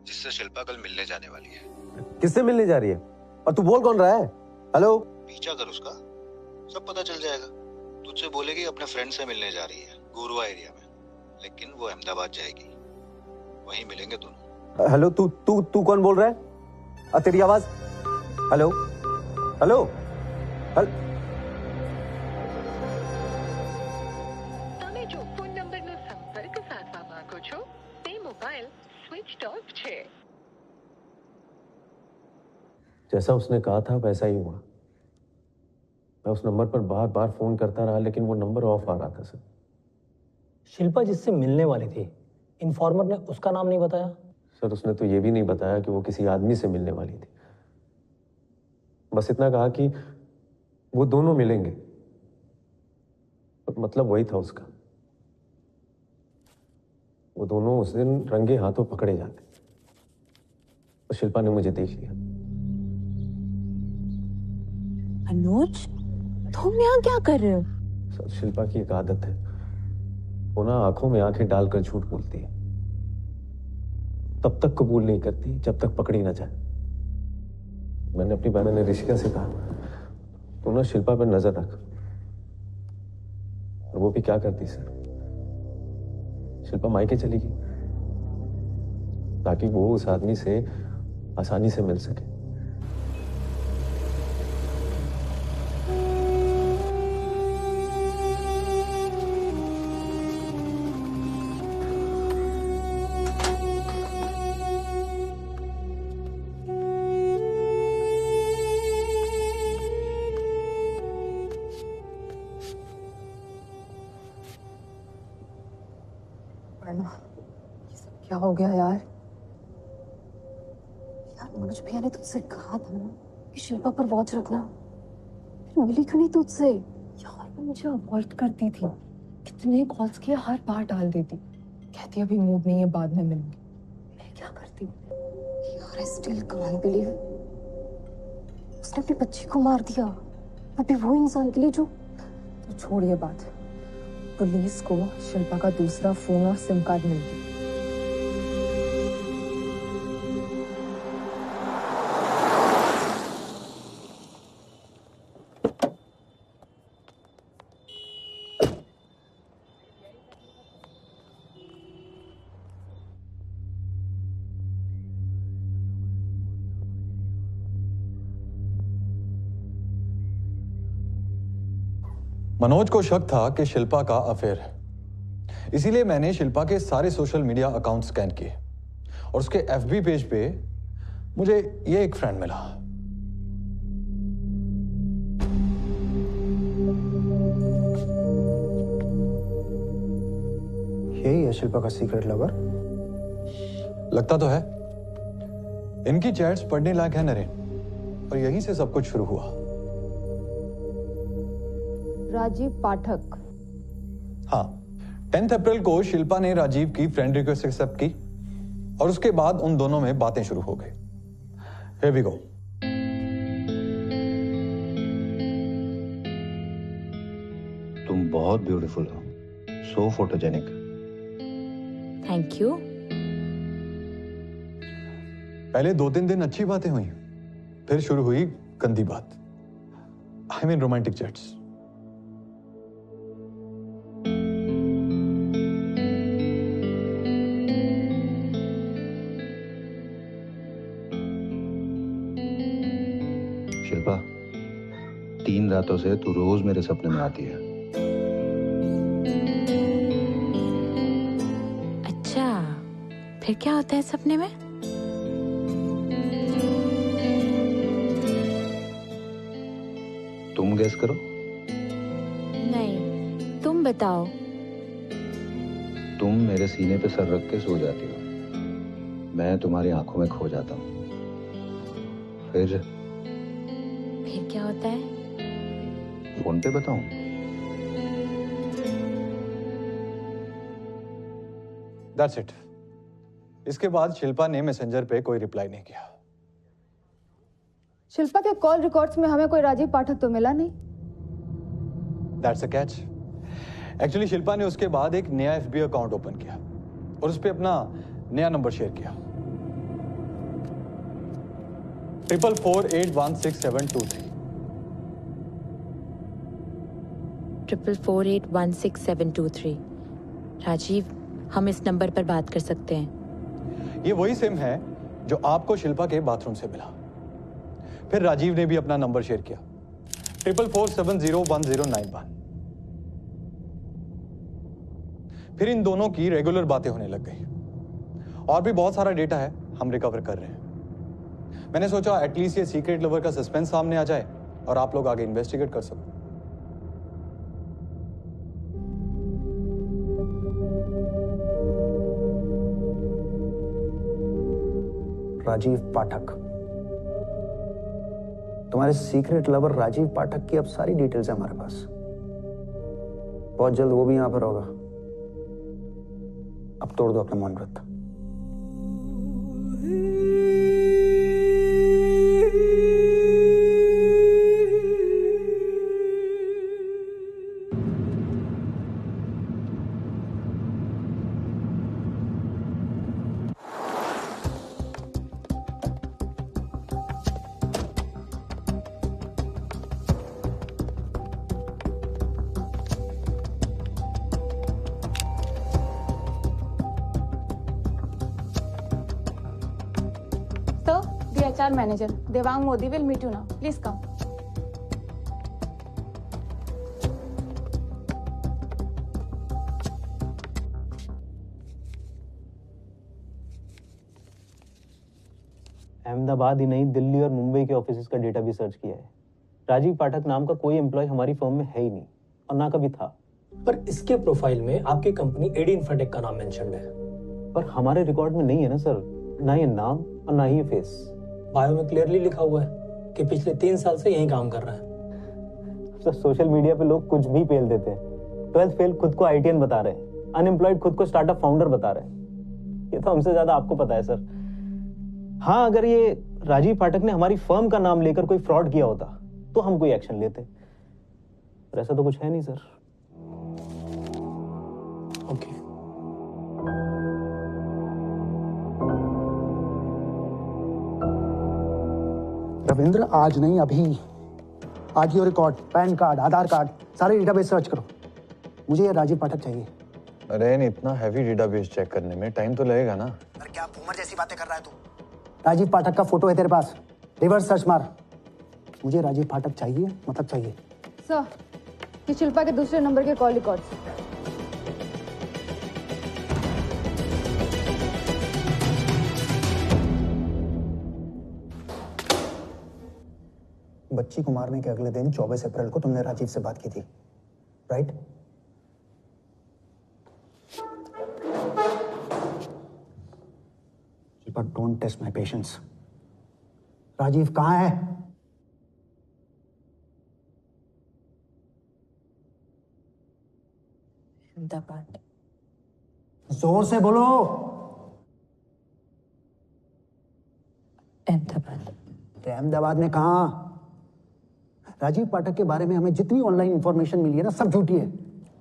जिससे शिल्पा कल मिलने जाने वाली है। किससे मिलने जा रही है? और तू बोल कौन रहा है? हेलो। पीछा कर उसका, सब पता चल जाएगा। तुझसे बोलेगी अपने फ्रेंड से मिलने जा रही है गुरुआ एरिया में, लेकिन वो अहमदाबाद जाएगी, वहीं मिलेंगे दोनों। हेलो, तू तू तू कौन बोल रहा है? तेरी आवाज। हेलो हेलो તમે જો ફોન નંબરનો સંપર્ક સાધવા માંગો છો તે મોબાઈલ સ્વિચ ઓફ છે। जैसा उसने कहा था वैसा ही हुआ। मैं उस नंबर पर बार बार फोन करता रहा, लेकिन वो नंबर ऑफ आ रहा था सर। शिल्पा जिससे मिलने वाली थी, इन्फॉर्मर ने उसका नाम नहीं बताया? सर उसने तो ये भी नहीं बताया कि वो किसी आदमी से मिलने वाली थी। बस इतना कहा कि वो दोनों मिलेंगे, और मतलब वही था उसका। वो दोनों उस दिन रंगे हाथों पकड़े जाते, तो शिल्पा ने मुझे देख लिया। अनुज, तुम यहाँ क्या कर रहे हो? सर शिल्पा की एक आदत है, वो ना आंखों में आंखें डालकर झूठ बोलती है। तब तक कबूल नहीं करती जब तक पकड़ी ना जाए। मैंने अपनी बहन ऋषिका से कहा, तू ना शिल्पा पर नजर रख। और वो भी क्या करती सर, शिल्पा मायके चली गई ताकि वो उस आदमी से आसानी से मिल सके। ये सब क्या हो गया यार? मनोज भैया ने तुझसे कहा था ना कि शिल्पा पर वॉच रखना, फिर मिली क्यों नहीं तुझसे? यार वो मुझे अवॉइड करती थी, कितने कॉल्स किए, हर बार डाल देती, कहती अभी मूड नहीं है, बाद में मिलेंगे। मैं क्या करती? यार आई स्टिल कांट बिलीव उसने अपनी बच्ची को मार दिया, अभी वो इंसान के लिए जो। तो छोड़ ये बात, पुलिस को शिल्पा का दूसरा फोन और सिम कार्ड मिल गया। मनोज को शक था कि शिल्पा का अफेयर है, इसीलिए मैंने शिल्पा के सारे सोशल मीडिया अकाउंट स्कैन किए और उसके एफबी पेज पे मुझे ये एक फ्रेंड मिला। यही है शिल्पा का सीक्रेट लवर? लगता तो है। इनकी चैट्स पढ़ने लायक है नरेन, और यहीं से सब कुछ शुरू हुआ। राजीव पाठक। हाँ, 10 अप्रैल को शिल्पा ने राजीव की फ्रेंड रिक्वेस्ट एक्सेप्ट की और उसके बाद उन दोनों में बातें शुरू हो गई। Here we go. तुम बहुत ब्यूटीफुल हो, सो फोटोजेनिक। Thank you. पहले 2-3 दिन अच्छी बातें हुई, फिर शुरू हुई गंदी बात। I mean romantic chats. Shilpa, 3 रातों से तू रोज मेरे सपने में आती है। अच्छा, फिर क्या होता है सपने में? तुम गेस करो। नहीं, तुम बताओ। तुम मेरे सीने पे सर रख के सो जाती हो, मैं तुम्हारी आंखों में खो जाता हूँ। फिर क्या होता है? फोन पे बताऊं? That's it. इसके बाद शिल्पा ने मैसेंजर पे कोई रिप्लाई नहीं किया। शिल्पा के कॉल रिकॉर्ड्स में हमें कोई राजीव पाठक तो मिला नहीं। That's a catch. Actually Shilpa ने उसके बाद एक नया FB अकाउंट ओपन किया और उस पे अपना नया नंबर शेयर किया। 444816723। 444816723। राजीव, हम इस नंबर पर बात कर सकते हैं। ये वही सिम है जो आपको शिल्पा के बाथरूम से मिला। फिर राजीव ने भी अपना नंबर शेयर किया, 444701091। फिर इन दोनों की रेगुलर बातें होने लग गई और भी बहुत सारा डेटा है, हम रिकवर कर रहे हैं। मैंने सोचा एटलीस्ट ये सीक्रेट लवर का सस्पेंस सामने आ जाए और आप लोग आगे इन्वेस्टिगेट कर सको। राजीव पाठक। तुम्हारे सीक्रेट लवर राजीव पाठक की अब सारी डिटेल्स है हमारे पास। बहुत जल्द वो भी यहां पर होगा। अब तोड़ दो अपना मौन व्रत। HR manager Devang Modi will meet you now. Please come. Ahmedabad ही नहीं, दिल्ली और मुंबई के ऑफिसेज का डेटा भी सर्च किया है। राजीव पाठक नाम का कोई एम्प्लॉय हमारी फर्म में है ही नहीं और ना कभी था। पर इसके प्रोफाइल में आपकी कंपनी एडी इंफ्राटेक का नाम मेंशन्ड है। पर हमारे रिकॉर्ड में नहीं है ना सर, ना ये नाम और ना ही ये फेस। बायो में क्लियरली लिखा हुआ है कि पिछले 3 साल से यही काम कर रहा है। सर सोशल मीडिया पे लोग कुछ भी पेल देते हैं। 12th फेल खुद को ITN बता रहे हैं, अनएम्प्लॉयड खुद को स्टार्टअप फाउंडर बता रहे हैं। ये तो हमसे ज्यादा आपको पता है सर। हाँ, अगर ये राजीव पाठक ने हमारी फर्म का नाम लेकर कोई फ्रॉड किया होता तो हम कोई एक्शन लेते, पर ऐसा तो कुछ है नहीं सर। ओके। रविंद्र, आज नहीं अभी। आज ये रिकॉर्ड, पैन कार्ड, आधार कार्ड, सारे डेटाबेस सर्च करो। मुझे ये राजीव पाठक चाहिए। अरे इतना हैवी डेटाबेस चेक करने में टाइम तो लगेगा ना। अरे क्या बूमर जैसी बातें कर रहा है तू? राजीव पाठक का फोटो है तेरे पास, रिवर्स सर्च मार। मुझे राजीव पाठक चाहिए, मतलब चाहिए। सर, ये शिल्पा के दूसरे नंबर के कॉल रिकॉर्ड्स। बच्ची को मारने के अगले दिन 24 अप्रैल को तुमने राजीव से बात की थी, right? But don't test my patience. Rajeev कहाँ है? अहमदाबाद। जोर से बोलो। अहमदाबाद। अहमदाबाद में कहाँ? राजीव पाठक के बारे में हमें जितनी ऑनलाइन इंफॉर्मेशन मिली है ना, सब झूठी है।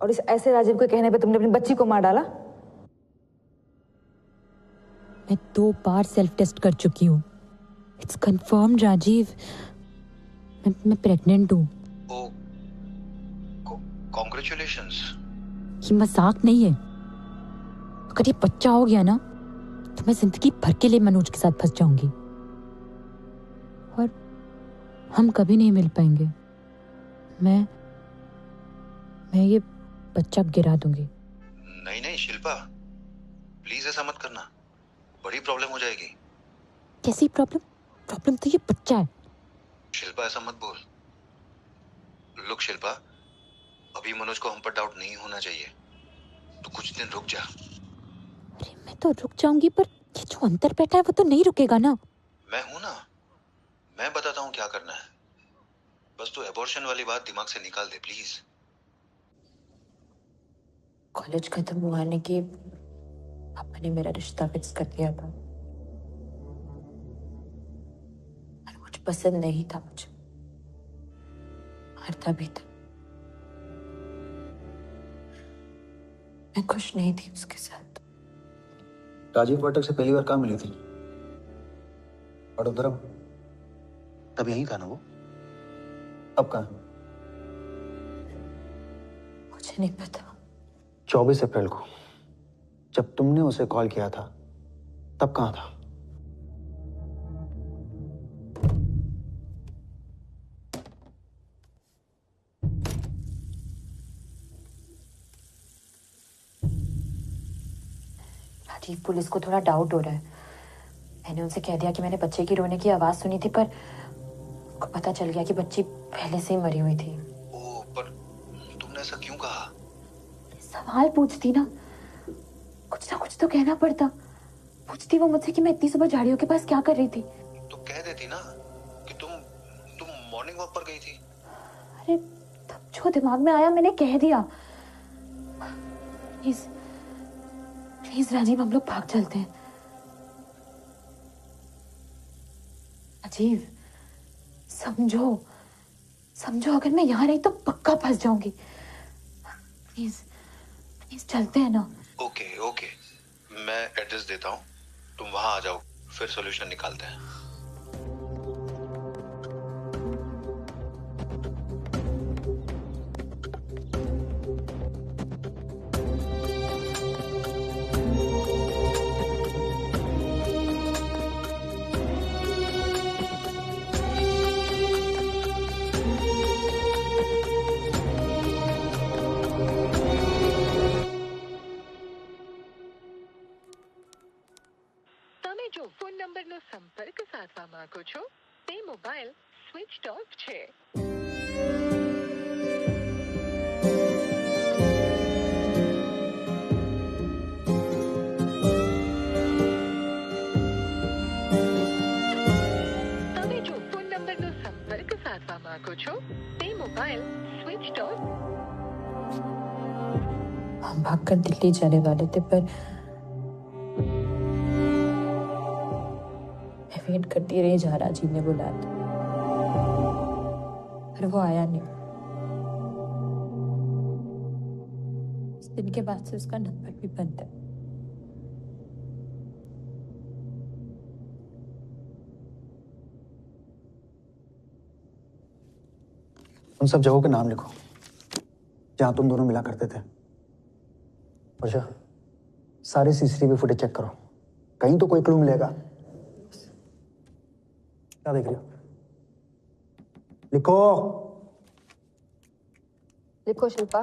और इस ऐसे राजीव के कहने पे तुमने अपनी बच्ची को मार डाला? मैं 2 बार सेल्फ टेस्ट कर चुकी हूँ। इट्स कंफर्म राजीव, मैं प्रेग्नेंट हूँ। कॉन्ग्रेचुलेशंस। ये मजाक नहीं है। अगर ये बच्चा हो गया ना तो मैं जिंदगी भर के लिए मनोज के साथ फंस जाऊंगी और हम कभी नहीं मिल पाएंगे। मैं ये बच्चा गिरा दूंगी। नहीं नहीं शिल्पा, प्लीज ऐसा मत करना, बड़ी प्रॉब्लम हो जाएगी। कैसी प्रॉब्लम? प्रॉब्लम तो ये बच्चा है। शिल्पा ऐसा मत बोल। लुक शिल्पा, अभी मनोज को हम पर डाउट नहीं होना चाहिए, तो कुछ दिन रुक जा। अरे मैं तो रुक जाऊंगी, पर ये जो अंदर बैठा है वो तो नहीं रुकेगा ना। मैं हूं ना, मैं बताता हूँ क्या करना है। बस तू एबॉर्शन वाली बात दिमाग से निकाल दे प्लीज। कॉलेज खत्म हुआ ने कि पापा ने मेरा रिश्ता फिक्स कर दिया था। और कुछ पसंद नहीं था मुझे, मारता भी था। मैं खुश नहीं थी उसके साथ। राजीव पाठक से पहली बार कहाँ मिली थी? वडोदरा। तब यहीं था ना वो? अब कहाँ? मुझे नहीं पता। 24 अप्रैल को जब तुमने उसे कॉल किया था तब कहाँ था? राजीव, पुलिस को थोड़ा डाउट हो रहा है। मैंने उनसे कह दिया कि मैंने बच्चे की रोने की आवाज सुनी थी, पर उनको पता चल गया कि बच्ची पहले से ही मरी हुई थी। ओह, पर तुमने ऐसा क्यों कहा? सवाल पूछती ना, कुछ तो कहना पड़ता। पूछती वो मुझसे कि मैं इतनी सुबह झाड़ियों के पास क्या कर रही थी। तो कह देती ना कि तुम मॉर्निंग वॉक पर गई थी। अरे तब जो दिमाग में आया मैंने कह दिया। प्लीज प्लीज राजीव, हम लोग भाग चलते हैं। राजीव समझो समझो, अगर मैं यहाँ रही तो पक्का फंस जाऊंगी। प्लीज प्लीज चलते हैं ना। ओके ओके, मैं एड्रेस देता हूँ, तुम वहां आ जाओ, फिर सॉल्यूशन निकालते हैं। જો ફોન નંબરનો સંપર્ક સાધવા માંગો છો તે મોબાઈલ સ્વિચ ઓફ છે। તમે જો ફોન નંબરનો સંપર્ક સાધવા માંગો છો તે મોબાઈલ સ્વિચ ઓફ। हम भागकर दिल्ली जाने वाले थे, पर मैं वेट करती रही जहाँ राजीव ने बुलाया था, पर वो आया नहीं। उस दिन के बाद से उसका नंबर भी बंद है। उन सब जगहों के नाम लिखो जहां तुम दोनों मिला करते थे। वर्षा, सारे सीसीटीवी फुटेज चेक करो, कहीं तो कोई क्लू मिलेगा। क्या देख रही हो? लिखो। लिखो शिल्पा,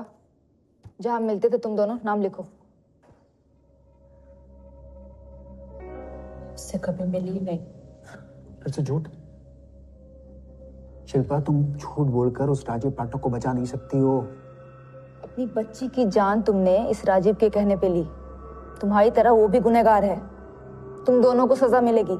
जहां मिलते थे तुम दोनों, नाम लिखो। उससे कभी मिली नहीं। फिर से झूठ? शिल्पा, तुम झूठ बोलकर उस राजीव पाठक को बचा नहीं सकती हो। अपनी बच्ची की जान तुमने इस राजीव के कहने पे ली। तुम्हारी तरह वो भी गुनहगार है। तुम दोनों को सजा मिलेगी।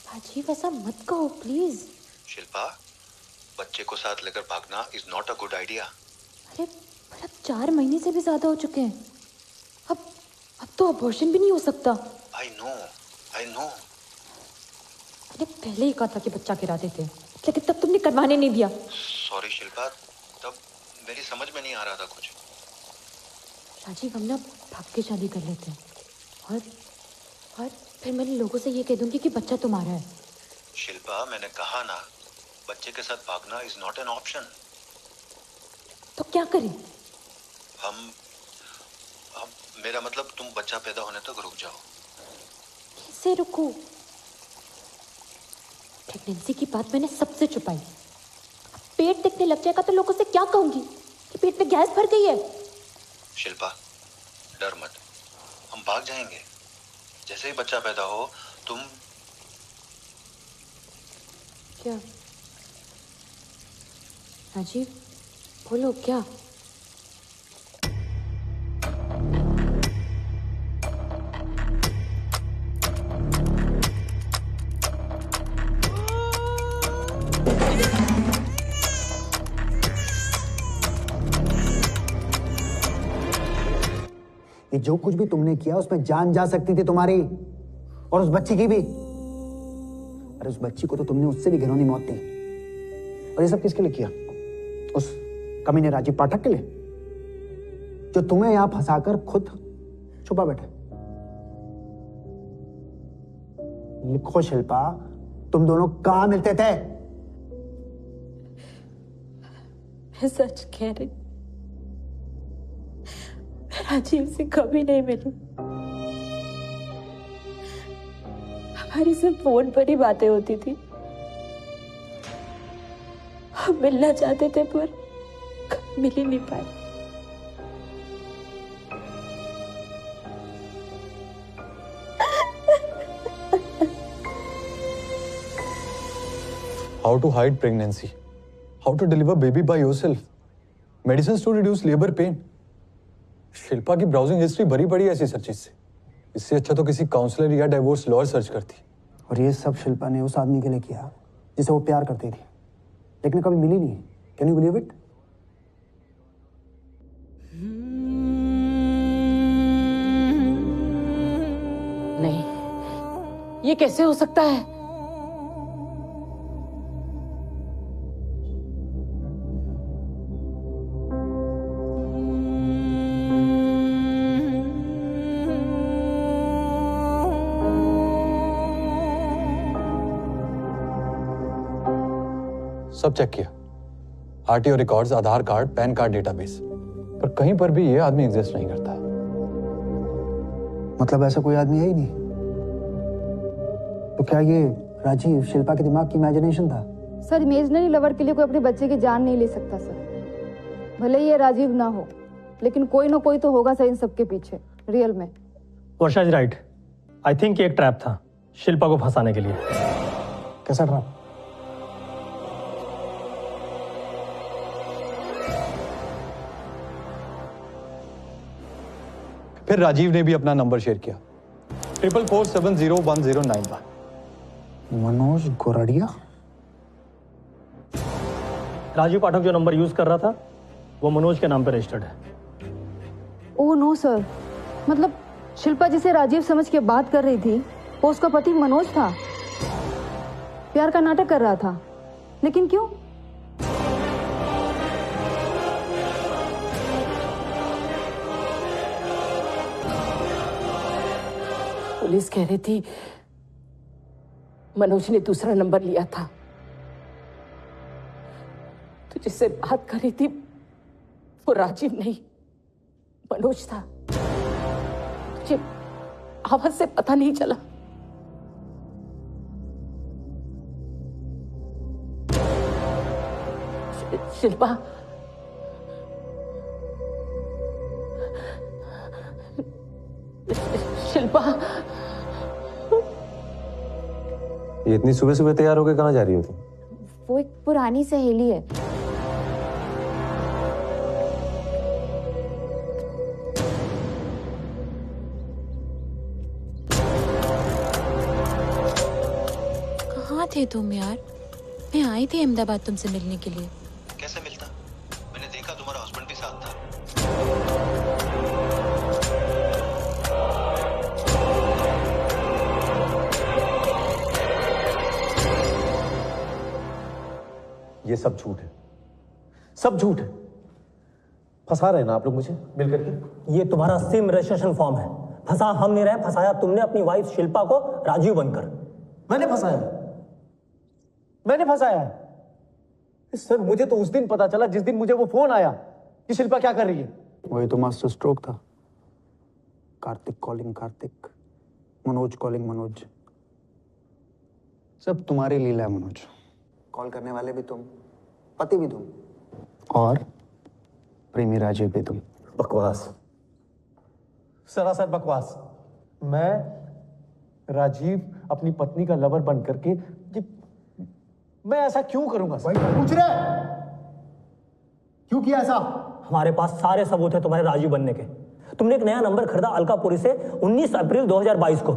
राजीव ऐसा मत कहो प्लीज। शिल्पा, बच्चे को साथ लेकर भागना is not a good idea. अरे पर अब 4 महीने से भी ज्यादा हो चुके हैं। अब तो अबॉर्शन भी नहीं हो सकता। I know. मैंने पहले ही कहा था कि बच्चा गिरा देते, लेकिन तब तुमने करवाने नहीं दिया। सॉरी शिल्पा, तब मेरी समझ में नहीं आ रहा था कुछ। राजीव, हम ना भाग के शादी कर लेते हैं और फिर मैं लोगों से ये कह दूंगी कि बच्चा तुम्हारा है। शिल्पा, मैंने कहा ना, बच्चे के साथ भागना इज नॉट एन ऑप्शन। तो क्या करें? हम मेरा मतलब तुम बच्चा पैदा होने तक रुक जाओ। कैसे रुकूं? प्रेगनेंसी की बात मैंने सबसे छुपाई। पेट दिखने लग जाएगा तो लोगों से क्या कहूंगी कि पेट में गैस भर गई है। शिल्पा, डर मत, हम भाग जाएंगे। जैसे ही बच्चा पैदा हो तुम। क्या राजीव, बोलो क्या? ये जो कुछ भी तुमने किया उसमें जान जा सकती थी तुम्हारी, और उस बच्ची की भी। अरे उस बच्ची को तो तुमने उससे भी घिनौनी मौत दी। और ये सब किसके लिए किया? उस कमीने राजीव पाठक के लिए, जो तुम्हें यहां फंसाकर खुद छुपा बैठे। लिखो शिल्पा, तुम दोनों कहां मिलते थे? मैं सच कह रही, राजीव से कभी नहीं मिली। हमारी सिर्फ फोन पर ही बातें होती थी। हम मिलना चाहते थे पर मिल ही नहीं पाए। how to hide pregnancy, how to deliver baby by yourself, medicines to reduce labor pain. Shilpa की ब्राउजिंग हिस्ट्री भरी पड़ी है ऐसी सर्चेज से। इससे अच्छा तो किसी काउंसलर या डिवोर्स लॉयर सर्च करती। और ये सब शिल्पा ने उस आदमी के लिए किया जिसे वो प्यार करती थी, लेकिन कभी मिली नहीं। Can you believe it? नहीं, ये कैसे हो सकता है? सब चेक किया, आरटीओ रिकॉर्ड्स, आधार कार्ड, पैन कार्ड डेटाबेस, पर कहीं पर भी ये आदमी एग्जिस्ट नहीं करता है। मतलब ऐसा कोई आदमी है ही नहीं? तो क्या ये राजीव शिल्पा के दिमाग की इमेजिनेशन था? सर, इमेजिनरी लवर के लिए कोई अपने बच्चे की जान नहीं ले सकता सर। भले ही ये राजीव ना हो, लेकिन कोई ना कोई तो होगा सर इन सबके पीछे रियल में। वर्षा इज राइट। आई थिंक ये एक ट्रैप था शिल्पा को फंसाने के लिए। कैसा ट्रैप? फिर राजीव ने भी अपना नंबर शेयर किया, 44470109। मनोज गोराडिया? राजीव पाठक जो नंबर यूज कर रहा था वो मनोज के नाम पे रजिस्टर्ड है। ओह नो सर, मतलब शिल्पा जिसे राजीव समझ के बात कर रही थी वो उसका पति मनोज था। प्यार का नाटक कर रहा था, लेकिन क्यों? पुलिस कह रही थी मनोज ने दूसरा नंबर लिया था। तो जिससे बात कर रही थी वो राजीव नहीं मनोज था। तुझे आवाज से पता नहीं चला? शिल्पा, शिल्पा, ये इतनी सुबह सुबह तैयार होकर कहाँ जा रही हो तुम? वो एक पुरानी सहेली है। कहाँ थे तुम यार? मैं आई थी अहमदाबाद तुमसे मिलने के लिए। कैसे मिलता? मैंने देखा तुम्हारा हस्बैंड भी साथ था। ये सब झूठ है, सब झूठ है। फंसा रहे ना आप लोग मुझे मिल करके? ये तुम्हारा सिम रजिस्ट्रेशन फॉर्म है। फंसा हम नहीं रहे, फंसाया तुमने अपनी वाइफ शिल्पा को राजीव बनकर। मैंने फंसाया? मैंने फंसाया है? सर, मुझे तो उस दिन पता चला जिस दिन मुझे वो फोन आया कि शिल्पा क्या कर रही है। वही तो मास्टर स्ट्रोक था। Kartik calling Kartik, Manoj calling Manoj. सब तुम्हारी लीला है मनोज। कॉल करने वाले भी तुम, पति भी तुम, और प्रेमी राजीव भी तुम। बकवास, सरासर बकवास। मैं राजीव अपनी पत्नी का लवर बन करके मैं ऐसा क्यों करूंगा? पूछ रहे क्यों किया ऐसा? हमारे पास सारे सबूत है तुम्हारे राजीव बनने के। तुमने एक नया नंबर खरीदा अलकापुरी से 19 अप्रैल 2022 को।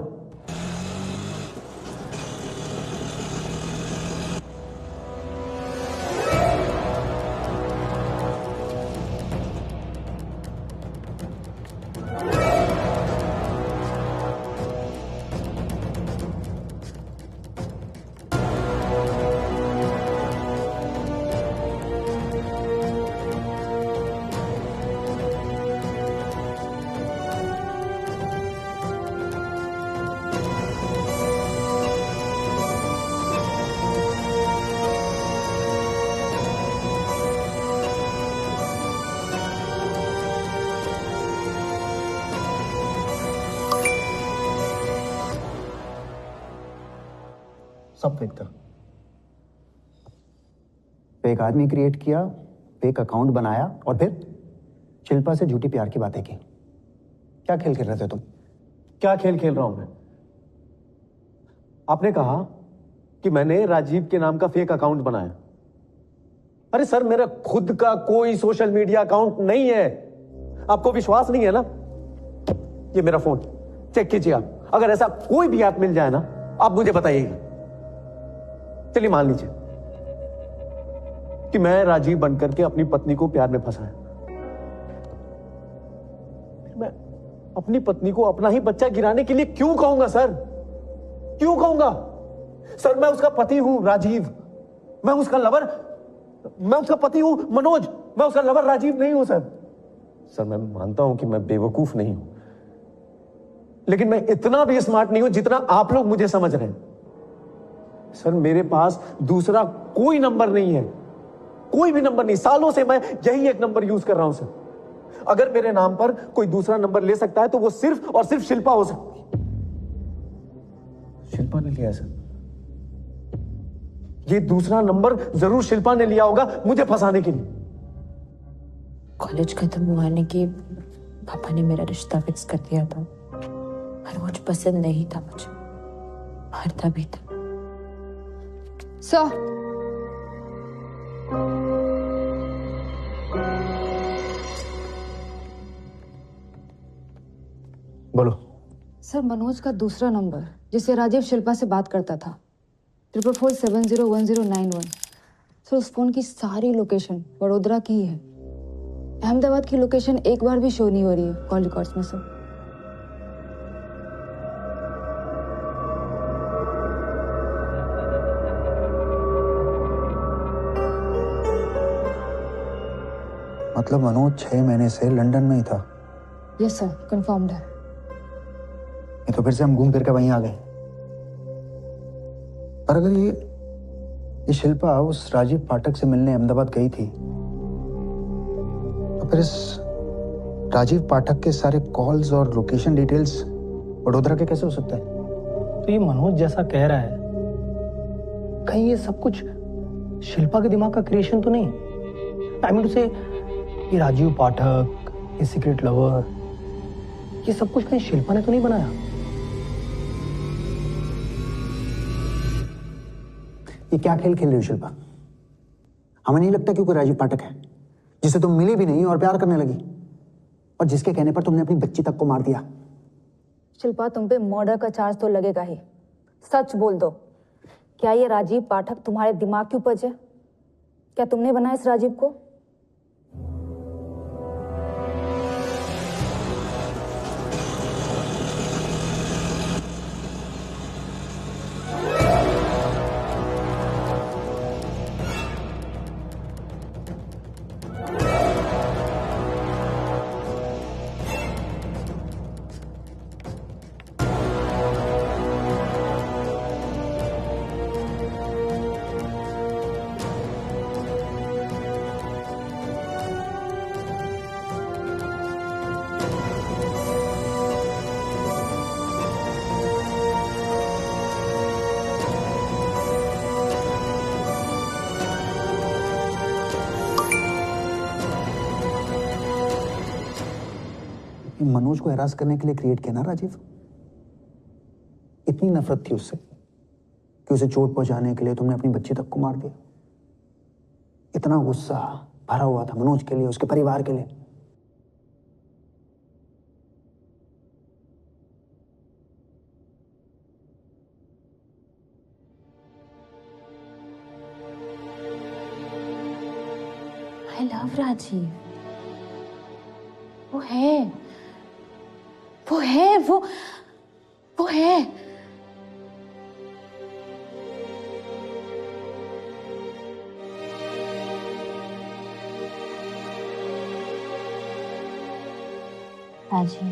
सब फेक था। फेक आदमी क्रिएट किया, फेक अकाउंट बनाया और फिर शिल्पा से झूठी प्यार की बातें की। क्या खेल खेल रहे थे तुम? क्या खेल खेल रहा हूं मैं? आपने कहा कि मैंने राजीव के नाम का फेक अकाउंट बनाया। अरे सर, मेरा खुद का कोई सोशल मीडिया अकाउंट नहीं है। आपको विश्वास नहीं है ना? ये मेरा फोन चेक कीजिए आप। अगर ऐसा कोई भी ऐप मिल जाए ना, आप मुझे बताइएगा। चलिए मान लीजिए कि मैं राजीव बनकर के अपनी पत्नी को प्यार में फंसाया। मैं अपनी पत्नी को अपना ही बच्चा गिराने के लिए क्यों कहूंगा सर? क्यों कहूंगा सर? मैं उसका पति हूं राजीव, मैं उसका लवर, मैं उसका पति हूं मनोज, मैं उसका लवर राजीव नहीं हूं सर। सर मैं मानता हूं कि मैं बेवकूफ नहीं हूं, लेकिन मैं इतना भी स्मार्ट नहीं हूं जितना आप लोग मुझे समझ रहे हैं। सर मेरे पास दूसरा कोई नंबर नहीं है, कोई भी नंबर नहीं। सालों से मैं यही एक नंबर यूज कर रहा हूं सर। अगर मेरे नाम पर कोई दूसरा नंबर ले सकता है तो वो सिर्फ और सिर्फ शिल्पा हो सकती है। शिल्पा ने लिया है सर। ये दूसरा नंबर जरूर शिल्पा ने लिया होगा मुझे फंसाने के लिए। कॉलेज खत्म हुआ ने कि पापा ने मेरा रिश्ता फिक्स कर दिया था। मनोज पसंद नहीं था मुझे, मरता भी था। सर, बोलो। सर मनोज का दूसरा नंबर जिससे राजीव शिल्पा से बात करता था 444701091, सर उस फोन की सारी लोकेशन वडोदरा की ही है। अहमदाबाद की लोकेशन एक बार भी शो नहीं हो रही है कॉल रिकॉर्ड्स में सर। मतलब मनोज 6 महीने से लंदन में ही था। यस सर, कंफर्म्ड है। ये तो फिर से हम घूम फिर के वहीं आ गए। पर अगर ये शिल्पा उस राजीव पाठक से मिलने अहमदाबाद गई थी, तो फिर इस राजीव पाठक के सारे कॉल्स और लोकेशन डिटेल्स वडोदरा के कैसे हो सकता है? तो ये मनोज जैसा कह रहा है, कहीं ये सब कुछ शिल्पा के दिमाग का क्रिएशन तो नहीं? आई मीन टू से ये राजीव पाठक, ये सीक्रेट लवर, ये सब कुछ कहीं शिल्पा ने तो नहीं बनाया? ये क्या खेल खेल रही हो शिल्पा? हमें नहीं लगता कि कोई राजीव पाठक है जिसे तुम मिली भी नहीं और प्यार करने लगी, और जिसके कहने पर तुमने अपनी बच्ची तक को मार दिया। शिल्पा, तुम पे मर्डर का चार्ज तो लगेगा ही। सच बोल दो, क्या ये राजीव पाठक तुम्हारे दिमाग की उपज है? क्या तुमने बनाया इस राजीव को? मनोज को हैरास करने के लिए क्रिएट किया ना राजीव? इतनी नफरत थी उससे कि उसे चोट पहुंचाने के लिए तुमने अपनी बच्ची तक को मार दिया। इतना गुस्सा भरा हुआ था मनोज के लिए, उसके परिवार के लिए। I love Rajeev. वो है, वो है, वो है। राजीव,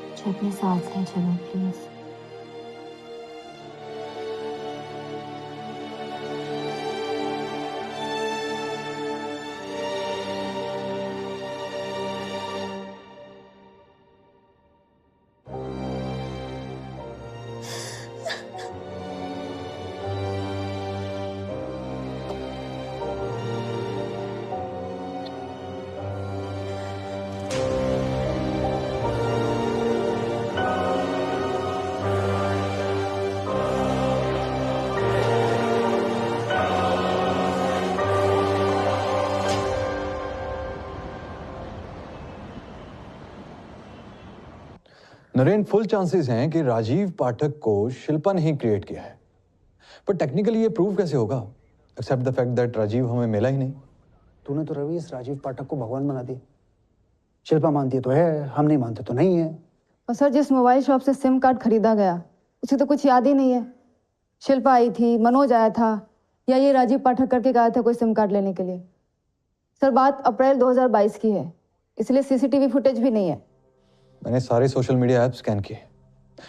मुझे अपने साथ ले चलो प्लीज। नरेन, फुल चांसेस हैं कि राजीव पाठक को शिल्पा ने ही क्रिएट किया है, पर टेक्निकली ये प्रूव कैसे होगा, except the fact that Rajeev हमें मिला ही नहीं। तूने तो रवि इस राजीव पाठक को भगवान बना दिया। शिल्पा मानती है तो है, हम नहीं मानते तो नहीं है। और सर, जिस मोबाइल शॉप से सिम कार्ड खरीदा गया उसे तो कुछ याद ही नहीं है। शिल्पा आई थी, मनोज आया था, या ये राजीव पाठक करके गया था कोई सिम कार्ड लेने के लिए। सर, बात अप्रैल 2022 की है, इसलिए सीसीटीवी फुटेज भी नहीं है। मैंने सारे सोशल मीडिया ऐप स्कैन किए,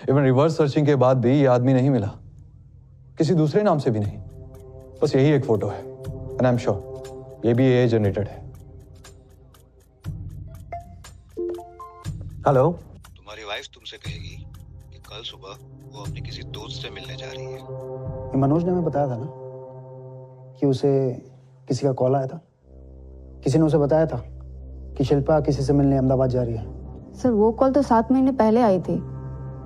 इवन रिवर्स सर्चिंग के बाद भी ये आदमी नहीं मिला, किसी दूसरे नाम से भी नहीं, बस यही एक फोटो है। एंड आई एम श्योर ये भी एआई जनरेटेड है। हेलो, तुम्हारी वाइफ तुमसे कहेगी कि कल सुबह वो अपने किसी दोस्त से मिलने जा रही है। ये मनोज ने हमें बताया था ना कि उसे किसी का कॉल आया था। किसी ने उसे बताया था कि शिल्पा किसी से मिलने अहमदाबाद जा रही है। सर, वो कॉल तो 7 महीने पहले आई थी,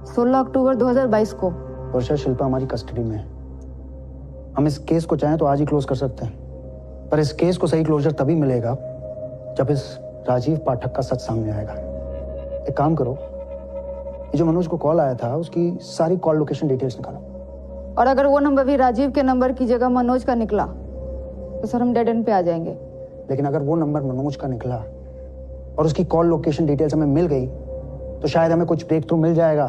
16 अक्टूबर 2022 को। वर्षा, शिल्पा हमारी कस्टडी में है। हम इस केस को चाहें तो आज ही क्लोज कर सकते हैं, पर इस केस को सही क्लोजर तभी मिलेगा जब इस राजीव पाठक का सच सामने आएगा। एक काम करो, ये जो मनोज को कॉल आया था उसकी सारी कॉल लोकेशन डिटेल्स निकालो। और अगर वो नंबर भी राजीव के नंबर की जगह मनोज का निकला तो सर हम डेड एंड पे आ जाएंगे। लेकिन अगर वो नंबर मनोज का निकला और उसकी कॉल लोकेशन डिटेल्स हमें मिल गई तो शायद हमें कुछ ब्रेक थ्रू मिल जाएगा।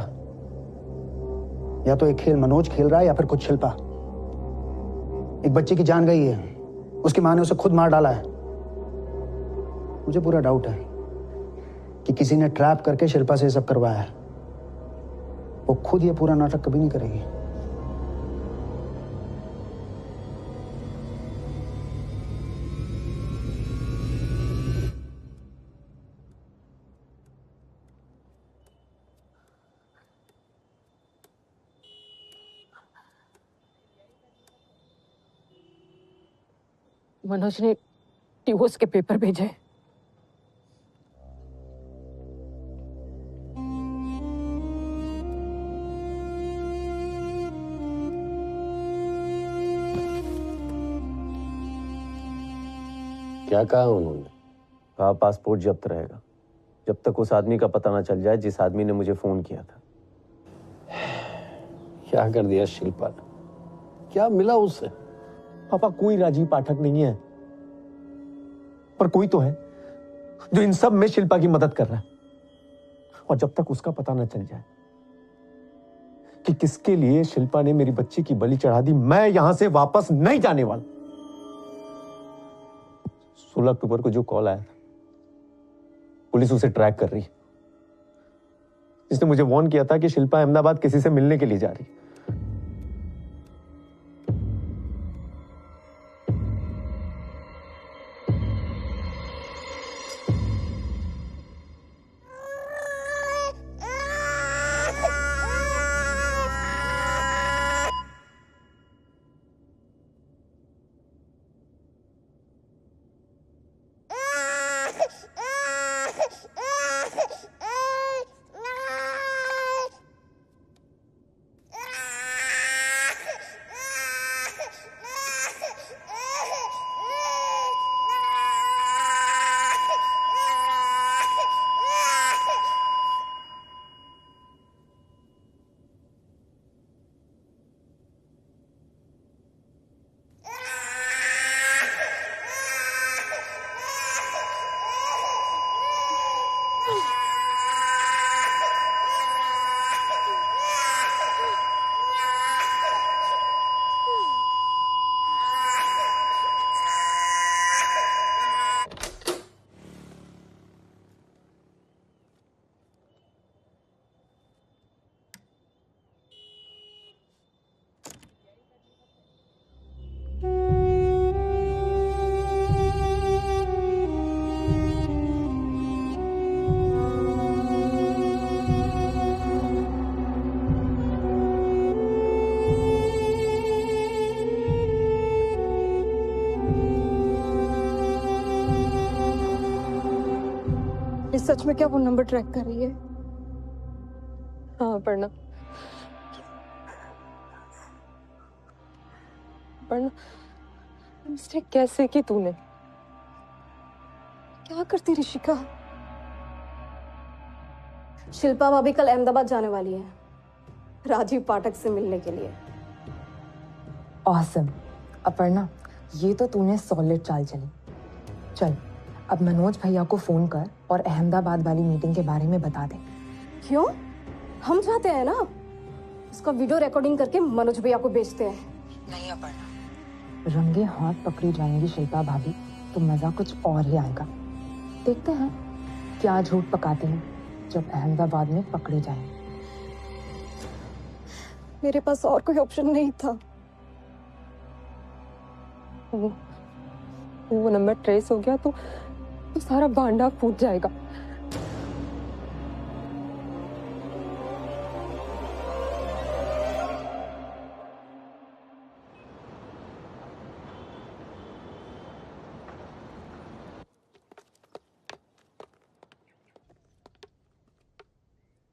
या तो एक खेल मनोज खेल रहा है या फिर कुछ शिल्पा। एक बच्चे की जान गई है, उसकी माँ ने उसे खुद मार डाला है। मुझे पूरा डाउट है कि किसी ने ट्रैप करके शिल्पा से ये सब करवाया है। वो खुद ये पूरा नाटक कभी नहीं करेगी। मनोज ने डिवोर्स के पेपर भेजे। क्या कहा उन्होंने? कहा पासपोर्ट जब्त रहेगा जब तक उस आदमी का पता ना चल जाए जिस आदमी ने मुझे फोन किया था। क्या कर दिया शिल्पा ने? क्या मिला उससे? पापा, कोई राजीव पाठक नहीं है, पर कोई तो है जो इन सब में शिल्पा की मदद कर रहा है। और जब तक उसका पता न चल जाए कि किसके लिए शिल्पा ने मेरी बच्ची की बलि चढ़ा दी, मैं यहां से वापस नहीं जाने वाला। 16 अक्टूबर को जो कॉल आया था, पुलिस उसे ट्रैक कर रही है। जिसने मुझे वार्न किया था कि शिल्पा अहमदाबाद किसी से मिलने के लिए जा रही है। सच में क्या वो नंबर ट्रैक कर रही है? हाँ पढ़ना मिस्टेक कैसे की तूने? क्या करती ऋषिका? शिल्पा भाभी कल अहमदाबाद जाने वाली है राजीव पाठक से मिलने के लिए। ऑसम। अपर्णा, ये तो तूने सॉलिड चाल चली। चल, अब मनोज भैया को फोन कर और अहमदाबाद वाली मीटिंग के बारे में बता दे। क्यों? हम चाहते हैं ना, इसका वीडियो रिकॉर्डिंग करके मनोज भैया को भेजते हैं। नहीं अपर्णा, रंगे हाथ पकड़ी जाएंगी शिल्पा भाभी तो मजा कुछ और ही आएगा। देखते हैं क्या झूठ पकाते हैं जब अहमदाबाद में पकड़े जाएं। मेरे पास और कोई ऑप्शन नहीं था। वो नंबर ट्रेस हो गया तो सारा भांडा फूट जाएगा।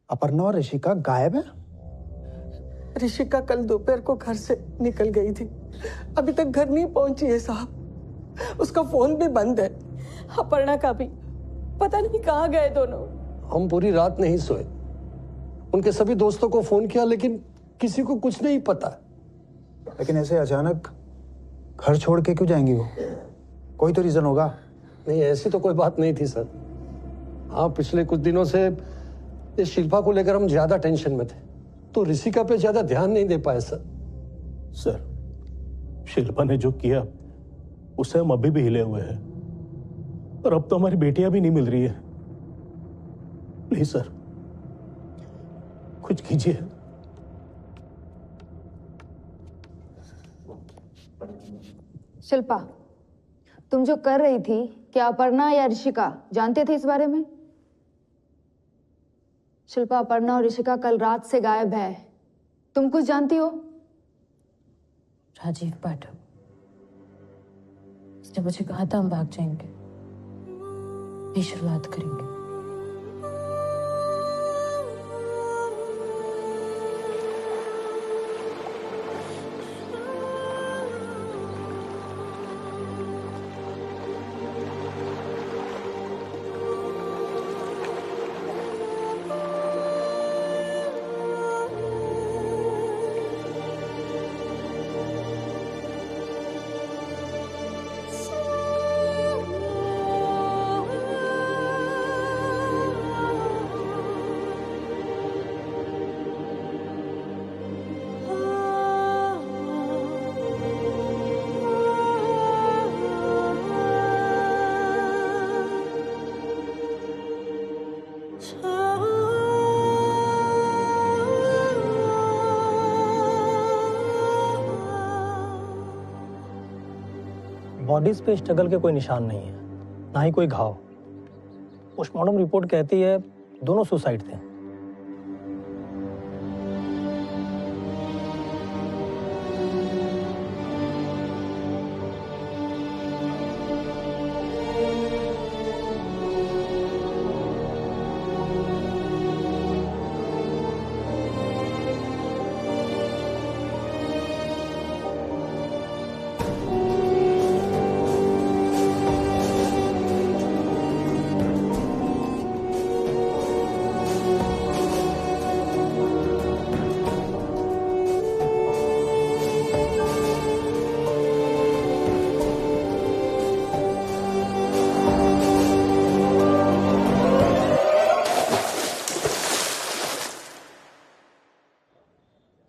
अपर्णा और ऋषिका गायब है। ऋषिका कल दोपहर को घर से निकल गई थी, अभी तक घर नहीं पहुंची है साहब। उसका फोन भी बंद है। अपर्णा का भी पता नहीं कहाँ गए दोनों। हम पूरी रात नहीं सोए, उनके सभी दोस्तों को फोन किया लेकिन किसी को कुछ नहीं पता। लेकिन ऐसे अचानक घर छोड़ के क्यों जाएंगी वो? कोई तो रीजन होगा। नहीं, ऐसी तो कोई बात नहीं थी सर। हाँ, पिछले कुछ दिनों से इस शिल्पा को लेकर हम ज्यादा टेंशन में थे तो ऋषिका पे ज्यादा ध्यान नहीं दे पाए सर। सर, शिल्पा ने जो किया उससे हम अभी भी हिले हुए हैं और अब तो हमारी बेटियां भी नहीं मिल रही है। प्लीज सर, कुछ कीजिए। शिल्पा, तुम जो कर रही थी, क्या अपर्णा या ऋषिका जानते थे इस बारे में? शिल्पा, अपर्णा और ऋषिका कल रात से गायब है। तुम कुछ जानती हो? राजीव पाठक, उसने मुझे कहा था हम भाग जाएंगे, ये शुरुआत करेंगे। बॉडीज पे स्ट्रगल के कोई निशान नहीं है, ना ही कोई घाव। पोस्टमार्टम रिपोर्ट कहती है दोनों सुसाइड थे।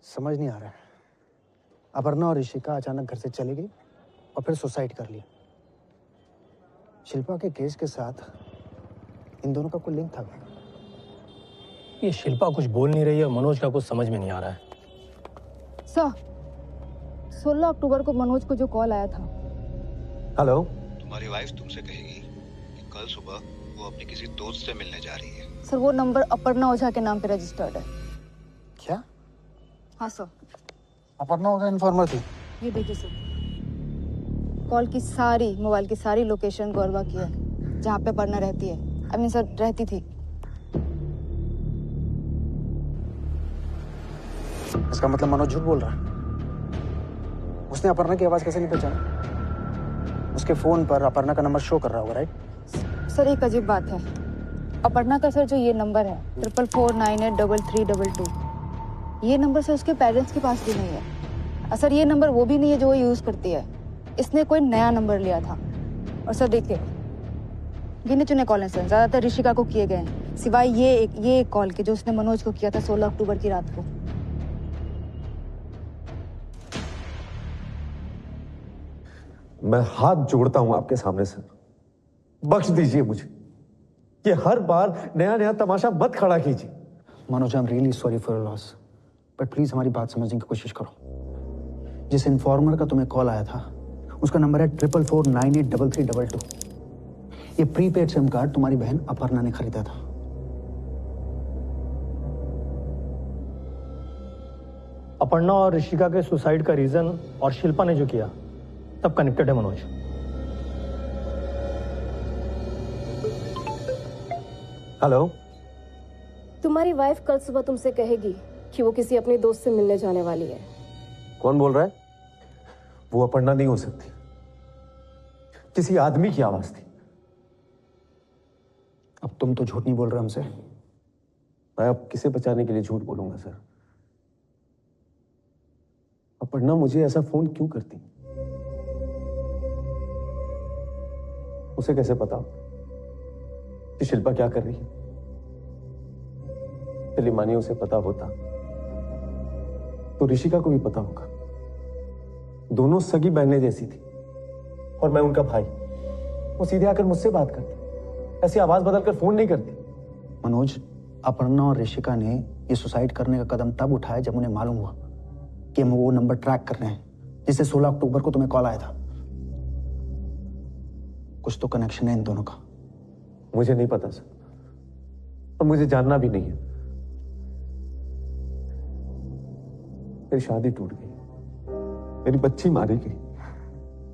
समझ नहीं आ रहा है। अपर्णा और ऋषिका अचानक घर से चली गई और फिर सुसाइड कर लिया। शिल्पा के केस के साथ इन दोनों का कोई लिंक था क्या? ये शिल्पा कुछ बोल नहीं रही है, मनोज का कुछ समझ में नहीं आ रहा है। सर, 16 अक्टूबर को मनोज को जो कॉल आया था। हेलो। तुम्हारी वाइफ तुमसे कहेगी कि कल सुबह वो अपने किसी दोस्त से मिलने जा रही है। सर, वो नंबर अपर्णा ओझा के नाम पे रजिस्टर्ड है। क्या? हाँ सर। अपर्णा ओझा इन्फॉर्मर थी? ये देखिए सर, कॉल की सारी, मोबाइल की सारी लोकेशन गौरवा की है जहाँ पे अपर्णा रहती है। आई मीन सर, रहती थी। इसका मतलब मनोज झूठ बोल रहा है। उसने अपर्णा की आवाज कैसे नहीं पहचाना? उसके फोन पर अपर्णा का नंबर शो कर रहा होगा, राइट? सर, एक अजीब बात है, अपर्णा का सर जो ये नंबर है 44498332, ये नंबर सर उसके पेरेंट्स के पास भी नहीं है। सर ये नंबर वो भी नहीं है जो वो यूज करती है, इसने कोई नया नंबर लिया था। और सर देखिए गिने चुने कॉल हैं सर, ज्यादातर ऋषिका को किए गए हैं, सिवाय ये एक कॉल के जो उसने मनोज को किया था 16 अक्टूबर की रात को। मैं हाथ जोड़ता हूं आपके सामने सर, बख्श दीजिए मुझे। ये हर बार नया नया तमाशा मत खड़ा कीजिए। Manoj, I am really sorry for your loss, but please हमारी बात समझने की कोशिश करो। जिस इन्फॉर्मर का तुम्हें कॉल आया था उसका नंबर है 44498332। ये प्रीपेड सिम कार्ड तुम्हारी बहन अपर्णा ने खरीदा था। अपर्णा और ऋषिका के सुसाइड का रीजन और शिल्पा ने जो किया सब कनेक्टेड है मनोज। हेलो, तुम्हारी वाइफ कल सुबह तुमसे कहेगी कि वो किसी अपने दोस्त से मिलने जाने वाली है। कौन बोल रहा है? वो अपर्णा नहीं हो सकती, किसी आदमी की आवाज थी। अब तुम तो झूठ नहीं बोल रहे हमसे। मैं अब किसे बचाने के लिए झूठ बोलूंगा सर? अपर्णा मुझे ऐसा फोन क्यों करती? उसे कैसे पता कि शिल्पा क्या कर रही है? चलिए मानिए उसे पता होता तो ऋषिका को भी पता होगा। दोनों सगी बहनें जैसी थी और मैं उनका भाई। वो सीधे आकर मुझसे बात करती, ऐसी आवाज बदलकर फोन नहीं करती। मनोज, अपर्णा और ऋषिका ने ये सुसाइड करने का कदम तब उठाया जब उन्हें मालूम हुआ कि हम वो नंबर ट्रैक कर रहे हैं जिससे 16 अक्टूबर को तुम्हें कॉल आया था। कुछ तो कनेक्शन है इन दोनों का। मुझे नहीं पता सर, और मुझे जानना भी नहीं है। मेरी शादी टूट गई, मेरी बच्ची मारी गई,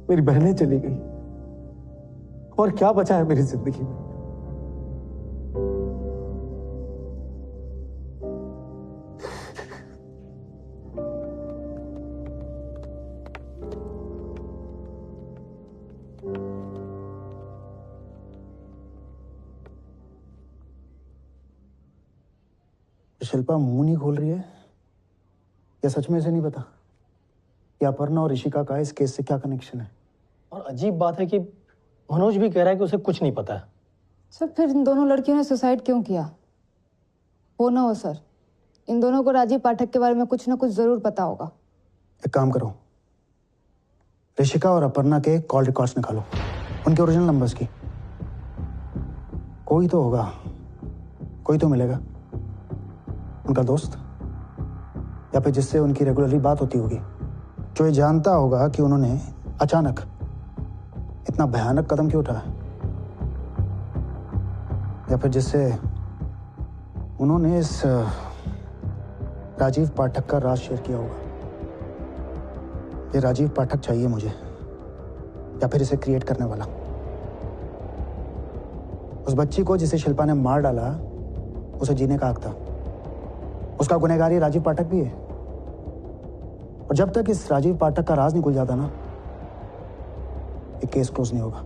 मेरी बहनें चली गई, और क्या बचा है मेरी जिंदगी में? शिल्पा मुंह नहीं खोल रही है, या सच में इसे नहीं पता कि अपर्णा और ऋषिका का इस केस से क्या कनेक्शन है? और अजीब बात है कि मनोज भी कह रहा है कि उसे कुछ नहीं पता है। सर फिर इन दोनों लड़कियों ने सुसाइड क्यों किया? हो ना हो सर, इन दोनों को राजीव पाठक के बारे में कुछ ना कुछ जरूर पता होगा। एक काम करो, ऋषिका और अपर्णा के कॉल रिकॉर्ड्स निकालो, उनके ओरिजिनल नंबर्स की। कोई तो होगा, कोई तो मिलेगा, उनका दोस्त या फिर जिससे उनकी रेगुलरली बात होती होगी, जो ये जानता होगा कि उन्होंने अचानक इतना भयानक कदम क्यों उठाया, या फिर जिससे उन्होंने इस राजीव पाठक का राज शेयर किया होगा। ये राजीव पाठक चाहिए मुझे, या फिर इसे क्रिएट करने वाला। उस बच्ची को जिसे शिल्पा ने मार डाला, उसे जीने का हक था। उसका गुनहगार ये राजीव पाठक भी है, और जब तक इस राजीव पाठक का राज नहीं खुल जाता ना, ये केस क्लोज नहीं होगा।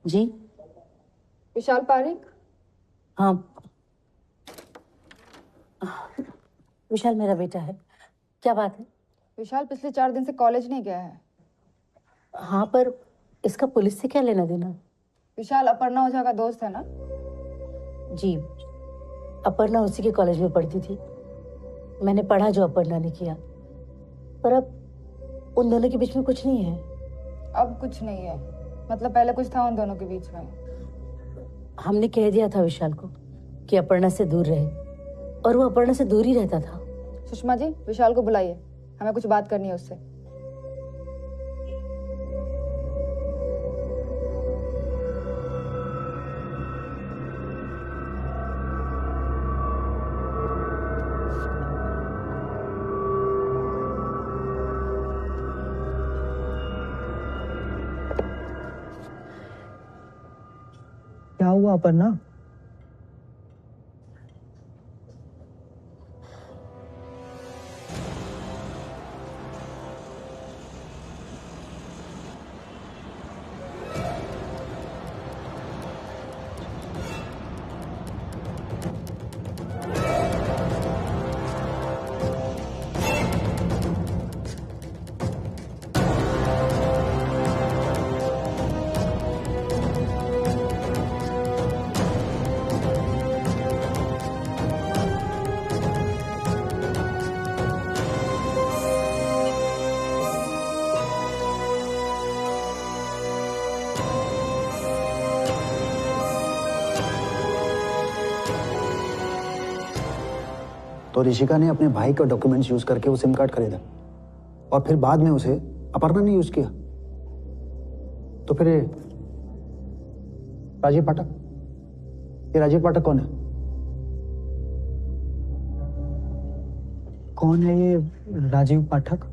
जी विशाल पारिक। हाँ, विशाल मेरा बेटा है। क्या बात है? विशाल पिछले 4 दिन से कॉलेज नहीं गया है। हाँ, पर इसका पुलिस से क्या लेना देना? विशाल अपर्णा ओझा का दोस्त है ना? जी, अपर्णा उसी के कॉलेज में पढ़ती थी। मैंने पढ़ा जो अपर्णा ने किया, पर अब उन दोनों के बीच में कुछ नहीं है। अब कुछ नहीं है, मतलब पहले कुछ था उन दोनों के बीच में? हमने कह दिया था विशाल को कि अपर्णा से दूर रहे, और वो अपर्णा से दूर ही रहता था। सुषमा जी, विशाल को बुलाइए, हमें कुछ बात करनी है उससे। क्या हुआ अपर्णा? तो ऋषिका ने अपने भाई का डॉक्यूमेंट्स यूज करके वो सिम कार्ड खरीदा और फिर बाद में उसे अपर्णा ने यूज किया। तो फिर राजीव पाठक, ये राजीव पाठक कौन है? कौन है ये राजीव पाठक?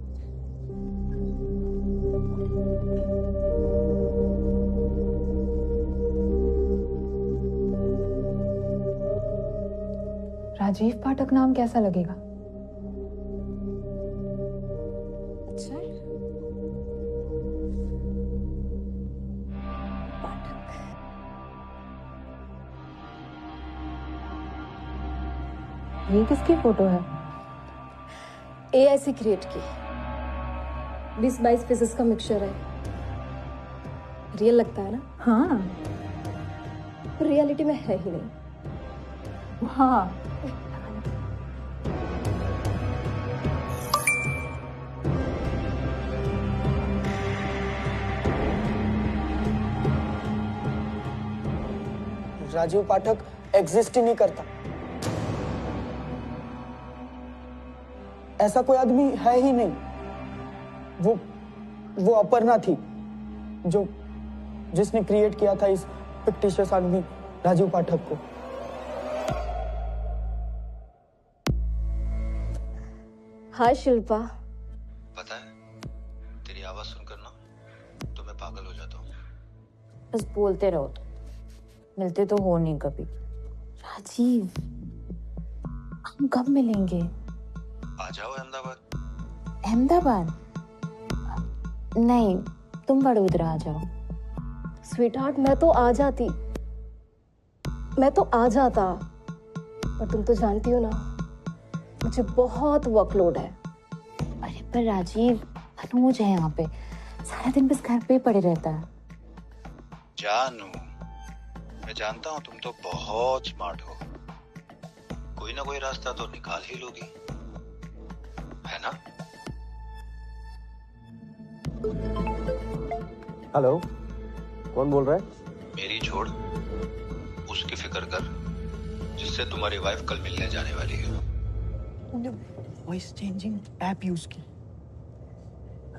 राजीव पाठक नाम कैसा लगेगा? अच्छा, ये किसकी फोटो है? AI से क्रिएट की 20-22 फेसेस का मिक्सचर है। रियल लगता है ना? हाँ। पर रियलिटी में है ही नहीं। हाँ। राजीव पाठक एग्जिस्ट ही नहीं करता। ऐसा कोई आदमी है ही नहीं। वो अपर्णा थी जिसने क्रिएट किया था इस फिक्टिशियस आदमी राजीव पाठक को। हाय शिल्पा। पता है, तेरी आवाज सुनकर ना तो मैं पागल हो जाता हूँ। बस बोलते रहो, तो मिलते तो हो नहीं कभी। राजीव, हम कब मिलेंगे? आ जाओ अहमदाबाद। अहमदाबाद? नहीं, तुम वडोदरा आ जाओ। स्वीटहार्ट, मैं तो आ जाता, पर तुम तो जानती हो ना, मुझे बहुत वर्कलोड है। अरे पर राजीव, अनुज है यहाँ पे, सारा दिन बस घर पे ही पड़े रहता है। जानू, मैं जानता हूँ तुम तो बहुत स्मार्ट हो, कोई ना कोई रास्ता तो निकाल ही लोगी, है ना? हेलो, कौन बोल रहा है? मेरी छोड़, उसकी फिक्र कर जिससे तुम्हारी वाइफ कल मिलने जाने वाली है। वॉइस चेंजिंग ऐप यूज की,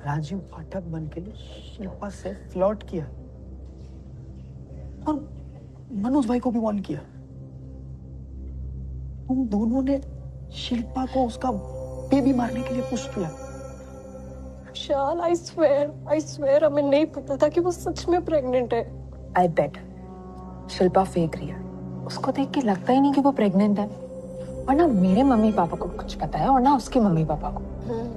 राजीव पाठक बन के शिल्पा से फ्लर्ट किया और मनोज भाई को भी वार्न किया। तुम दोनों ने शिल्पा को उसका बेबी मारने के लिए पुश किया। विशाल, आई स्वेयर हमें नहीं पता था कि वो सच में प्रेग्नेंट है। आई बेट शिल्पा फेंक रही है। उसको देख के लगता ही नहीं कि वो प्रेग्नेंट है, और ना मेरे मम्मी पापा को कुछ पता है और ना उसके मम्मी पापा को।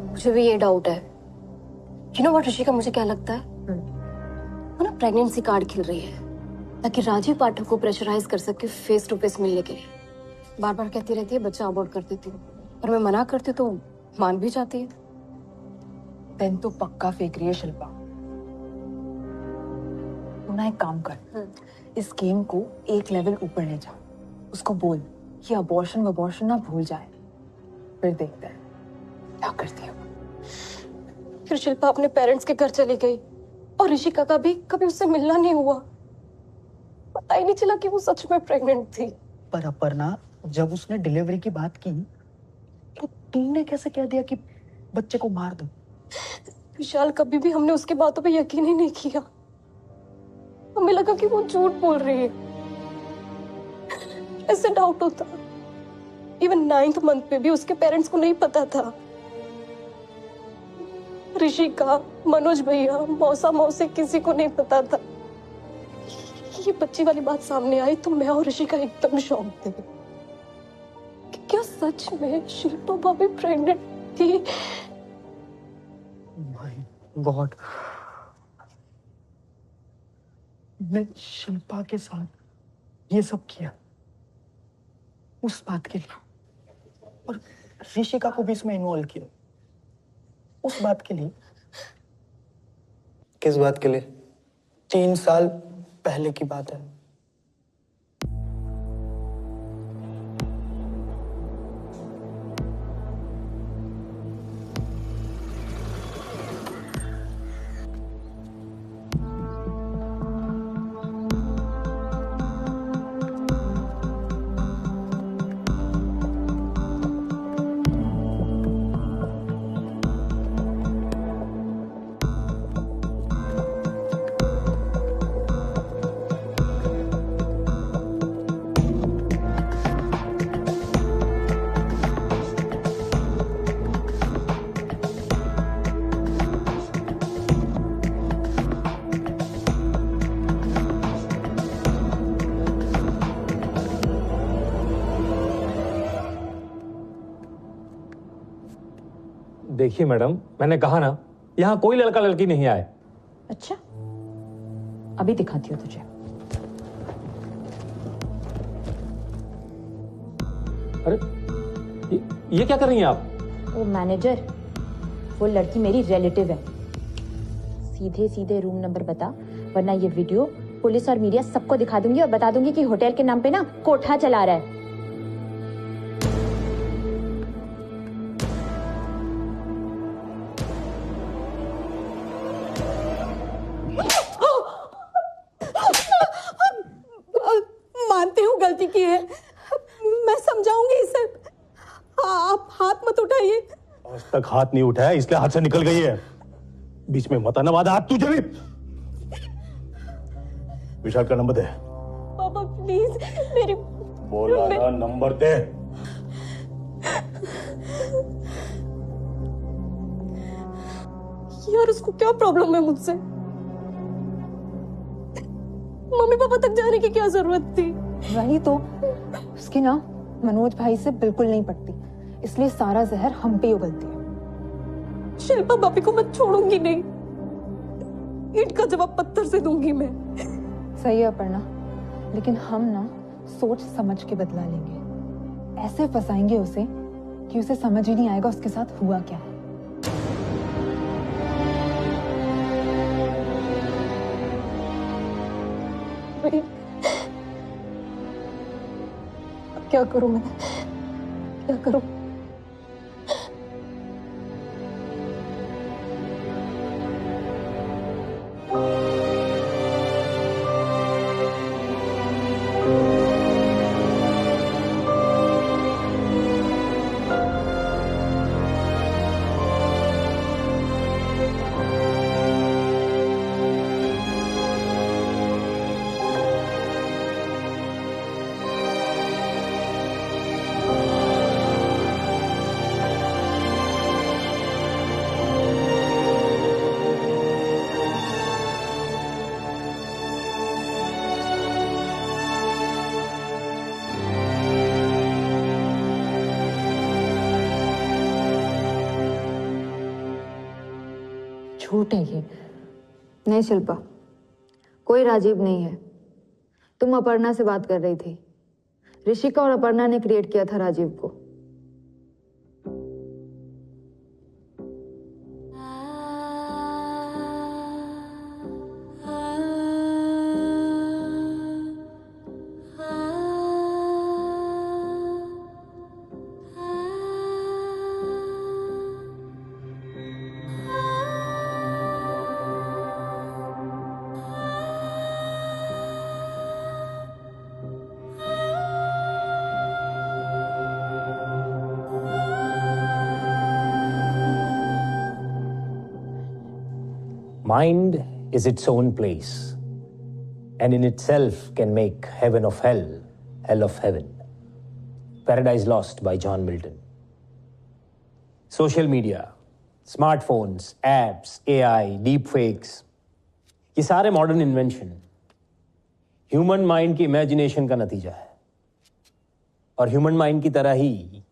मुझे भी ये डाउट है। यू नो व्हाट ऋषिका, मुझे क्या लगता है, वो ना प्रेगनेंसी कार्ड खेल रही है ताकि राजीव पाठक को प्रेशराइज कर सके फेस टू फेस मिलने के लिए। बार बार कहती रहती है बच्चा अबॉर्ट कर देती हूँ, और मैं मना करती हूँ तो मान भी जाती है। पेन तो पक्का फेंक रही है शिल्पा। तू ना एक काम कर, इस गेम को एक लेवल ऊपर ले जा। उसको बोल कि अबॉर्शन ना भूल जाए, फिर देखते हैं क्या करती है। फिर शिल्पा अपने पेरेंट्स के घर चली गई और ऋषिका का भी कभी उससे मिलना नहीं हुआ। पता ही नहीं चला कि वो सच में प्रेग्नेंट थी। पर अपर्णा, जब उसने डिलीवरी की बात की तो तुमने कैसे कह दिया कि बच्चे को मार दो? विशाल, कभी भी हमने उसकी बातों पे यकीन ही नहीं किया। हमें लगा कि वो झूठ बोल रही है। ऐसे डाउट होता। इवन 9th मंथ पे भी उसके पेरेंट्स को नहीं पता था। ऋषिका, मनोज भैया, मौसा मौसी किसी को नहीं पता था। ये बच्ची वाली बात सामने आई तो मैं और ऋषिका एकदम शॉक थे कि क्या सच में शिल्पा भाभी प्रेग्नेंट थी। गॉड, मैं शिल्पा के साथ ये सब किया उस बात के लिए, और ऋषिका को भी इसमें इन्वॉल्व किया उस बात के लिए। किस बात के लिए? 3 साल पहले की बात है। देखिए मैडम, मैंने कहा ना, यहाँ कोई लड़का लड़की नहीं आए। अच्छा, अभी दिखाती हूँ तुझे। अरे ये क्या कर रही हैं आप? वो मैनेजर, वो लड़की मेरी रिलेटिव है। सीधे सीधे रूम नंबर बता, वरना ये वीडियो पुलिस और मीडिया सबको दिखा दूंगी और बता दूंगी कि होटल के नाम पे ना कोठा चला रहा है। मानती हूँ गलती की है, मैं समझाऊंगी इसे। आप हाथ मत उठाइए। आज तक हाथ नहीं उठाया इसलिए हाथ से निकल गई है। बीच में मत आना, वादा हाथ तुझे भी। विशाल का नंबर दे। पापा प्लीज मेरी बोला ना, नंबर दे। यार उसको क्या प्रॉब्लम है मुझसे? मम्मी पापा तक जाने की क्या जरूरत थी? वही तो, उसकी ना मनोज भाई से बिल्कुल नहीं पटती, इसलिए सारा जहर हम पे ही उगलती है। शिल्पा भाभी को मैं छोड़ूंगी नहीं। ईंट का जवाब पत्थर से दूंगी मैं। सही है अपर्णा, लेकिन हम ना सोच समझ के बदला लेंगे। ऐसे फंसाएंगे उसे कि उसे समझ ही नहीं आएगा उसके साथ हुआ क्या। क्या करूं मैं? क्या करूं? झूठ है ये। नहीं शिल्पा, कोई राजीव नहीं है। तुम अपर्णा से बात कर रही थी। ऋषिका और अपर्णा ने क्रिएट किया था राजीव को। Mind is its own place, and in itself can make heaven of hell, hell of heaven. Paradise Lost by John Milton. Social media, smartphones, apps, AI, deepfakes, ये सारे मॉडर्न इन्वेंशन ह्यूमन माइंड की imagination का नतीजा है। और human mind की तरह ही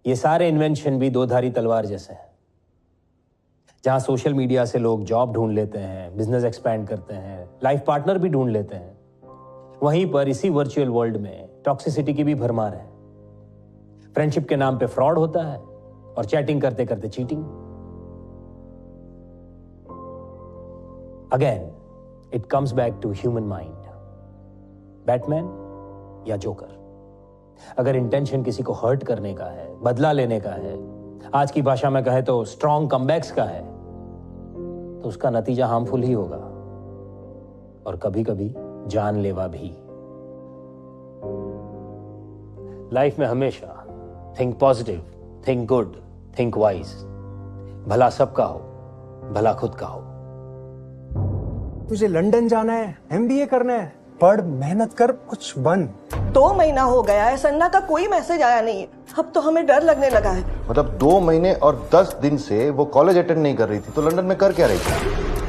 ये सारे इन्वेंशन भी दो धारी तलवार जैसे हैं। जहां सोशल मीडिया से लोग जॉब ढूंढ लेते हैं, बिजनेस एक्सपैंड करते हैं, लाइफ पार्टनर भी ढूंढ लेते हैं, वहीं पर इसी वर्चुअल वर्ल्ड में टॉक्सिसिटी की भी भरमार है। फ्रेंडशिप के नाम पे फ्रॉड होता है और चैटिंग करते करते cheating. Again it comes back to human mind. Batman या जोकर, अगर इंटेंशन किसी को हर्ट करने का है, बदला लेने का है, आज की भाषा में कहे तो स्ट्रॉन्ग कमबैक्स का है, तो उसका नतीजा हार्मफुल ही होगा और कभी कभी जानलेवा भी। लाइफ में हमेशा think positive, think good, think wise. भला सबका हो, भला खुद का हो। तुझे लंदन जाना है, एमबीए करना है, पढ़, मेहनत कर, कुछ बन। 2 महीना हो गया है, सन्ना का कोई मैसेज आया नहीं है। अब तो हमें डर लगने लगा है। मतलब 2 महीने और 10 दिन से वो कॉलेज अटेंड नहीं कर रही थी, तो लंदन में कर क्या रही थी?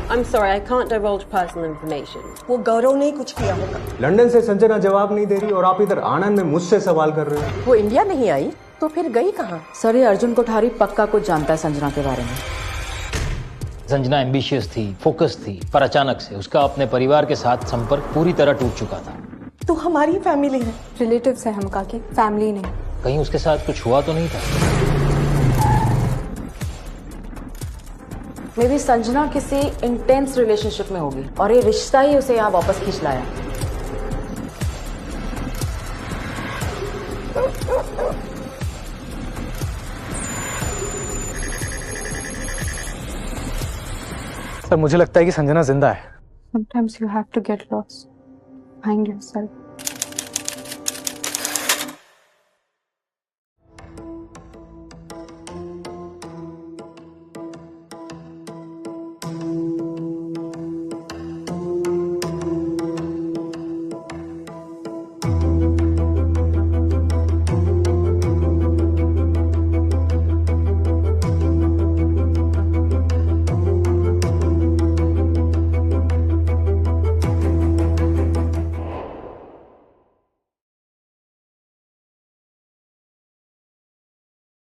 I'm sorry, I can't divulge personal information. वो गौरव ने ही कुछ किया होगा। लंदन से संजना जवाब नहीं दे रही और आप इधर आनंद में मुझसे सवाल कर रहे हो। वो इंडिया नहीं आई तो फिर गई कहाँ? सर, ये अर्जुन कोठारी पक्का कुछ जानता है संजना के बारे में। संजना एम्बिशियस थी, फोकस थी, पर अचानक से उसका अपने परिवार के साथ संपर्क पूरी तरह टूट चुका था। तो हमारी फैमिली है। रिलेटिव्स है हम, काकी फैमिली नहीं। कहीं उसके साथ कुछ हुआ तो नहीं था? मे बी संजना किसी इंटेंस रिलेशनशिप में होगी और ये रिश्ता ही उसे यहाँ वापस खींच लाया। सर, मुझे लगता है कि संजना जिंदा है। Sometimes you have to get lost, find yourself.